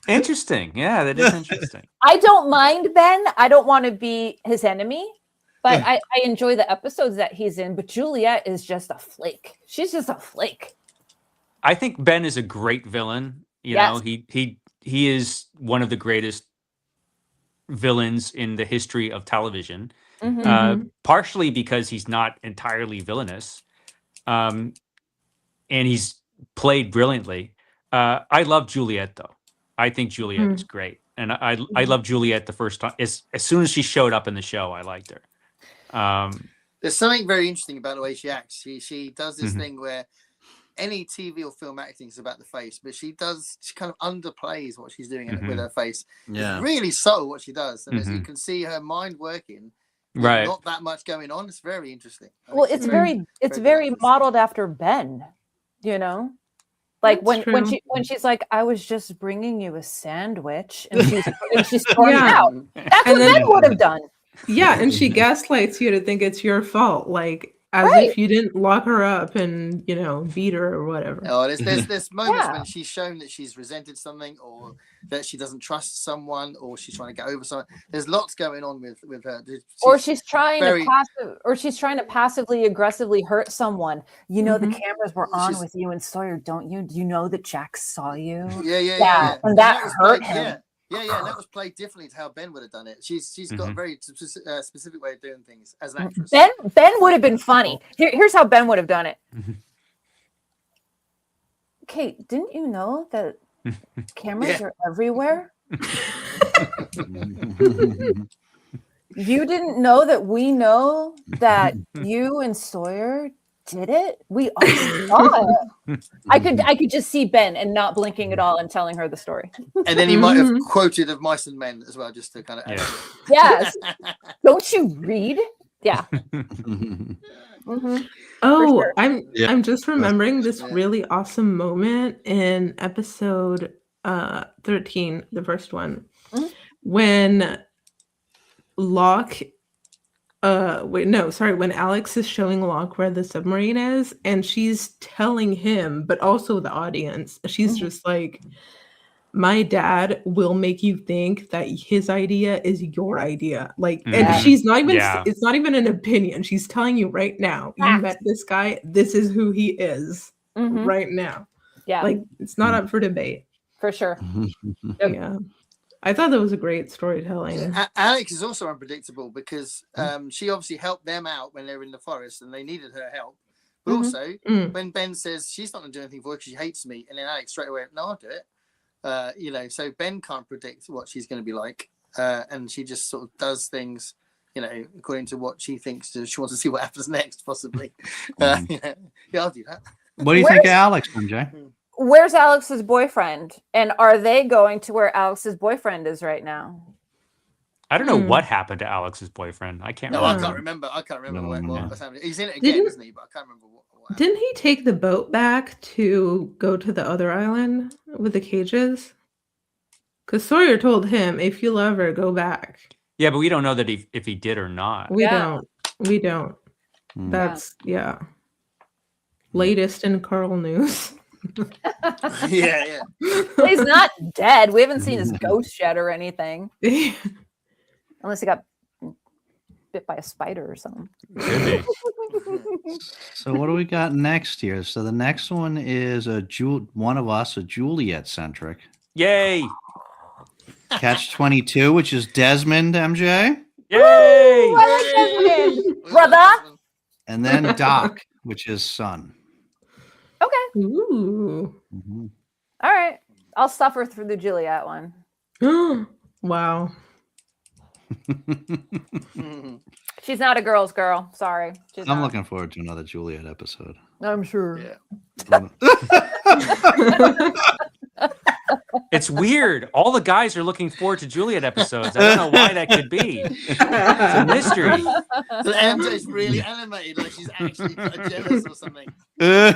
interesting. Yeah, that is interesting. I don't mind Ben. I don't want to be his enemy, but I enjoy the episodes that he's in. But Juliet is just a flake. She's just a flake. I think Ben is a great villain. You Yes. know, he is one of the greatest villains in the history of television. Mhm. Partially because he's not entirely villainous, and he's played brilliantly. I love Juliet though. I think Juliet is great, and I love Juliet the first time. As soon as she showed up in the show, I liked her. There's something very interesting about the way she acts. She does this thing where any TV or film acting is about the face, but she kind of underplays what she's doing with her face. Yeah. It's really subtle what she does, and as you can see her mind working. Right. Not that much going on. It's very interesting. Well, it's very modeled after Ben, you know. Like when she's like, I was just bringing you a sandwich, and she's storming out. That's what Ben would have done. Yeah, and she gaslights you to think it's your fault, like as if you didn't lock her up and beat her or whatever. Oh, there's moments when she's shown that she's resented something, or that she doesn't trust someone, or she's trying to get over someone. There's lots going on with her. She's trying to passively aggressively hurt someone. The cameras were on with you and Sawyer, don't you? Do you know that Jack saw you? Yeah. And that hurt him. Yeah, and that was played differently to how Ben would have done it. She's got a very specific way of doing things as an actress. Ben would have been funny. Here's how Ben would have done it. Kate, didn't you know that cameras are everywhere? You didn't know that we know that you and Sawyer did it? We all saw it. I could just see Ben and not blinking at all and telling her the story. And then he might have quoted of Mice and Men as well, just to kind of Yes. Don't you read? Yeah. Oh, sure. I'm just remembering this really awesome moment in episode 13, the first one, when Locke when Alex is showing Locke where the submarine is, and she's telling him, but also the audience, she's just like, my dad will make you think that his idea is your idea. Like, and she's not even, it's not even an opinion. She's telling you right now, you met this guy, this is who he is right now. Yeah. Like, it's not up for debate. For sure. Yeah. I thought that was a great storytelling. Alex is also unpredictable because she obviously helped them out when they were in the forest and they needed her help. But also, when Ben says she's not going to do anything for her because she hates me, and then Alex straight away, no, I'll do it. So Ben can't predict what she's going to be like. And she just sort of does things, according to what she thinks. She wants to see what happens next, possibly. Yeah, I'll do that. What do you think of Alex, MJ? Where's Alex's boyfriend? And are they going to where Alex's boyfriend is right now? I don't know what happened to Alex's boyfriend. I can't remember. I can't remember what's happening. He's in it again, isn't he? But I can't remember what happened. Didn't he take the boat back to go to the other island with the cages? Because Sawyer told him, if you love her, go back. Yeah, but we don't know that if he did or not. We don't. That's, latest in Carl news. Yeah. He's not dead. We haven't seen his ghost yet or anything. Unless he got bit by a spider or something. So what do we got next here? So the next one is one of us, a Juliet centric. Yay! Catch 22, which is Desmond, MJ. Yay! Woo! I like Desmond, brother. And then Doc, which is Son. Okay. Ooh. All right. I'll suffer through the Juliet one. Wow. She's not a girl's girl. Sorry. I'm looking forward to another Juliet episode. I'm sure. Yeah. It's weird. All the guys are looking forward to Juliet episodes. I don't know why that could be. It's a mystery. So MJ's really animated, like she's actually jealous or something. Her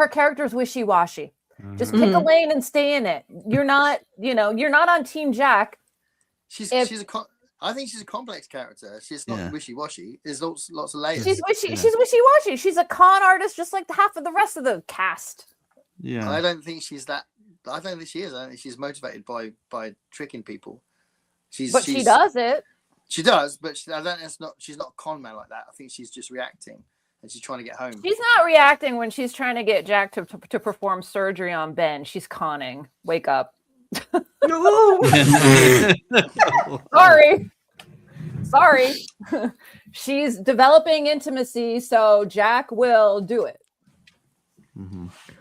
character's wishy-washy. Just pick a lane and stay in it. You're not on Team Jack. I think she's a complex character. She's not wishy-washy. There's lots of layers. She's wishy-washy. She's a con artist, just like half of the rest of the cast. Yeah. I don't think she's that. I don't think she is. I think she's motivated by tricking people. She does it. She does, but she's not a con man like that. I think she's just reacting, and she's trying to get home. She's not reacting when she's trying to get Jack to perform surgery on Ben. She's conning. Wake up. Sorry. She's developing intimacy, so Jack will do it.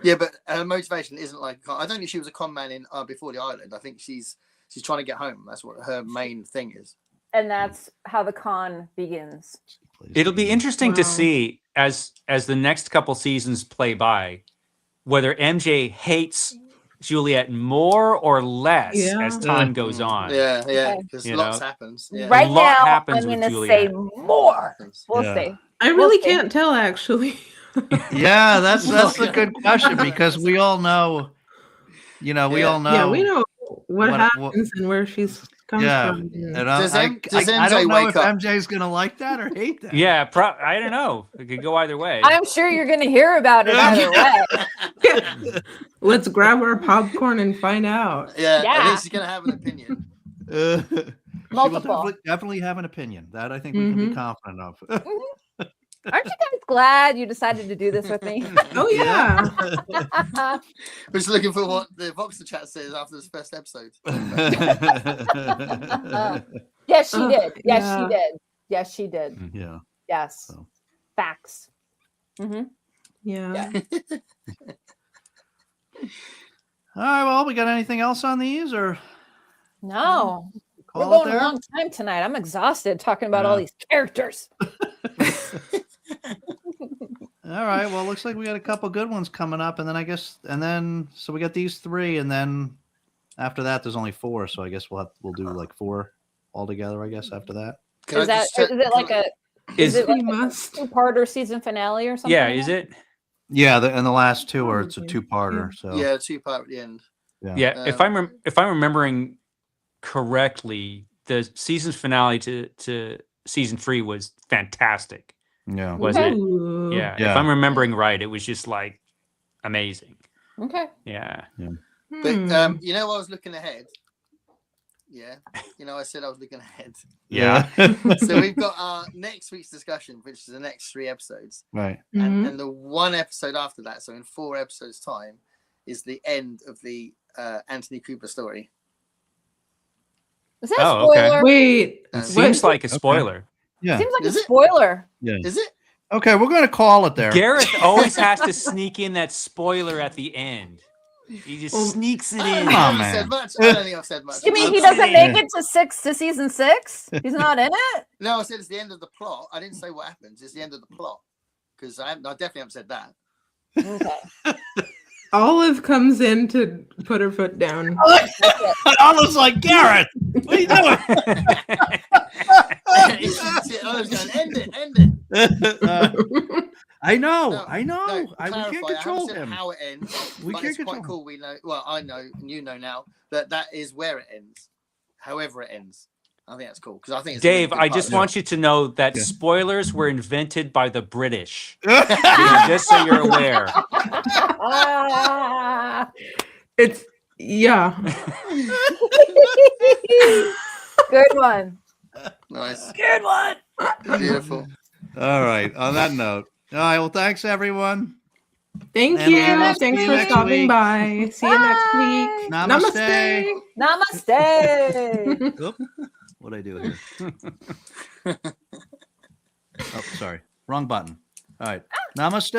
Yeah, but her motivation isn't like I don't think she was a con man in Before the Island. I think she's trying to get home. That's what her main thing is. And that's how the con begins. It'll be interesting to Wow. see as the next couple seasons play by whether MJ hates Juliet more or less Yeah. as time goes on. Yeah, Okay. because You lots know? happens. Yeah. Right A lot now, happens I'm with going to Juliet. say more. We'll Yeah. see. I really We'll see. can't tell actually. Yeah, that's a good question because we all know, we Yeah. all know. Yeah, we know what what- happens and where she's comes Yeah, from. and Does I MJ don't know wake if up? MJ's gonna like that or hate that. Yeah, I don't know. It could go either way. I'm sure you're going to hear about it either way. Let's grab our popcorn and find out. Yeah, Yeah. at least she's gonna have an opinion. She Multiple. will definitely have an opinion. That I think we can be confident of. Aren't you guys glad you decided to do this with me? Oh yeah. We're just looking for what the Voxer chat says after this first episode. Yes, she did. Yes, Yeah. she did. Yes, she did. Yeah. Yes. So. Facts. Mm-hmm. Yeah. All right. Well, we got anything else on these or No. We're call it going a there? long time tonight. I'm exhausted talking about all Yeah. these characters. All right. Well, looks like we got a couple good ones coming up, and then so we got these 3, and then after that, there's only 4. So I guess we'll do like 4 altogether. I guess after that. Can I Is just check- it like a Is it like We a must. 2-parter season finale or something? yeah, like is that? it? Yeah, and the last 2 are it's a Probably. 2-parter. So Yeah, 2-part at the end. Yeah, if I'm remembering correctly, the season finale to season 3 was fantastic. yeah. Was it? Ooh. Yeah. Yeah. If I'm remembering right, it was just like amazing. Okay. Yeah. But Hmm. I was looking ahead. Yeah, I said I was looking ahead. Yeah. So we've got our next week's discussion, which is the next 3 episodes, Right. and, Mhm. and the one episode after that. So in 4 episodes' time, is the end of the Anthony Cooper story. Is that a Oh, okay. spoiler? Wait. It Seems what? like a spoiler. Yeah. Seems like Is a it? spoiler. Yeah. Is it? Okay, we're going to call it there. Gareth always has to sneak in that spoiler at the end. He just sneaks it I don't in. think Come on, I've man. said much. I don't think I've said much. You mean I'm he doesn't saying- make it to season 6? He's not in it? No, I said it's the end of the plot. I didn't say what happens. It's the end of the plot because I definitely haven't said that. Okay. Olive comes in to put her foot down. I was like, Garrett, what are you doing? I was going, end it. I know. No, I know. No, We can't clarify, I control haven't said him. how it ends. We But can't it's quite control cool. We know. Well, I know, and you know now that is where it ends. However, it ends. I think that's cool because I think it's a really Dave, good I part just of it. want you to know that Yeah. spoilers were invented by the British. Just so you're aware. Ah. It's yeah. Good one. Nice, Good one. beautiful. All right. On that note. All right. Well, thanks, everyone. Thank And you. we'll see Thanks you for next stopping week. by. See you next Bye. week. Namaste. Namaste. Oop. What'd I do here? Oh, sorry. Wrong button. All right. Namaste.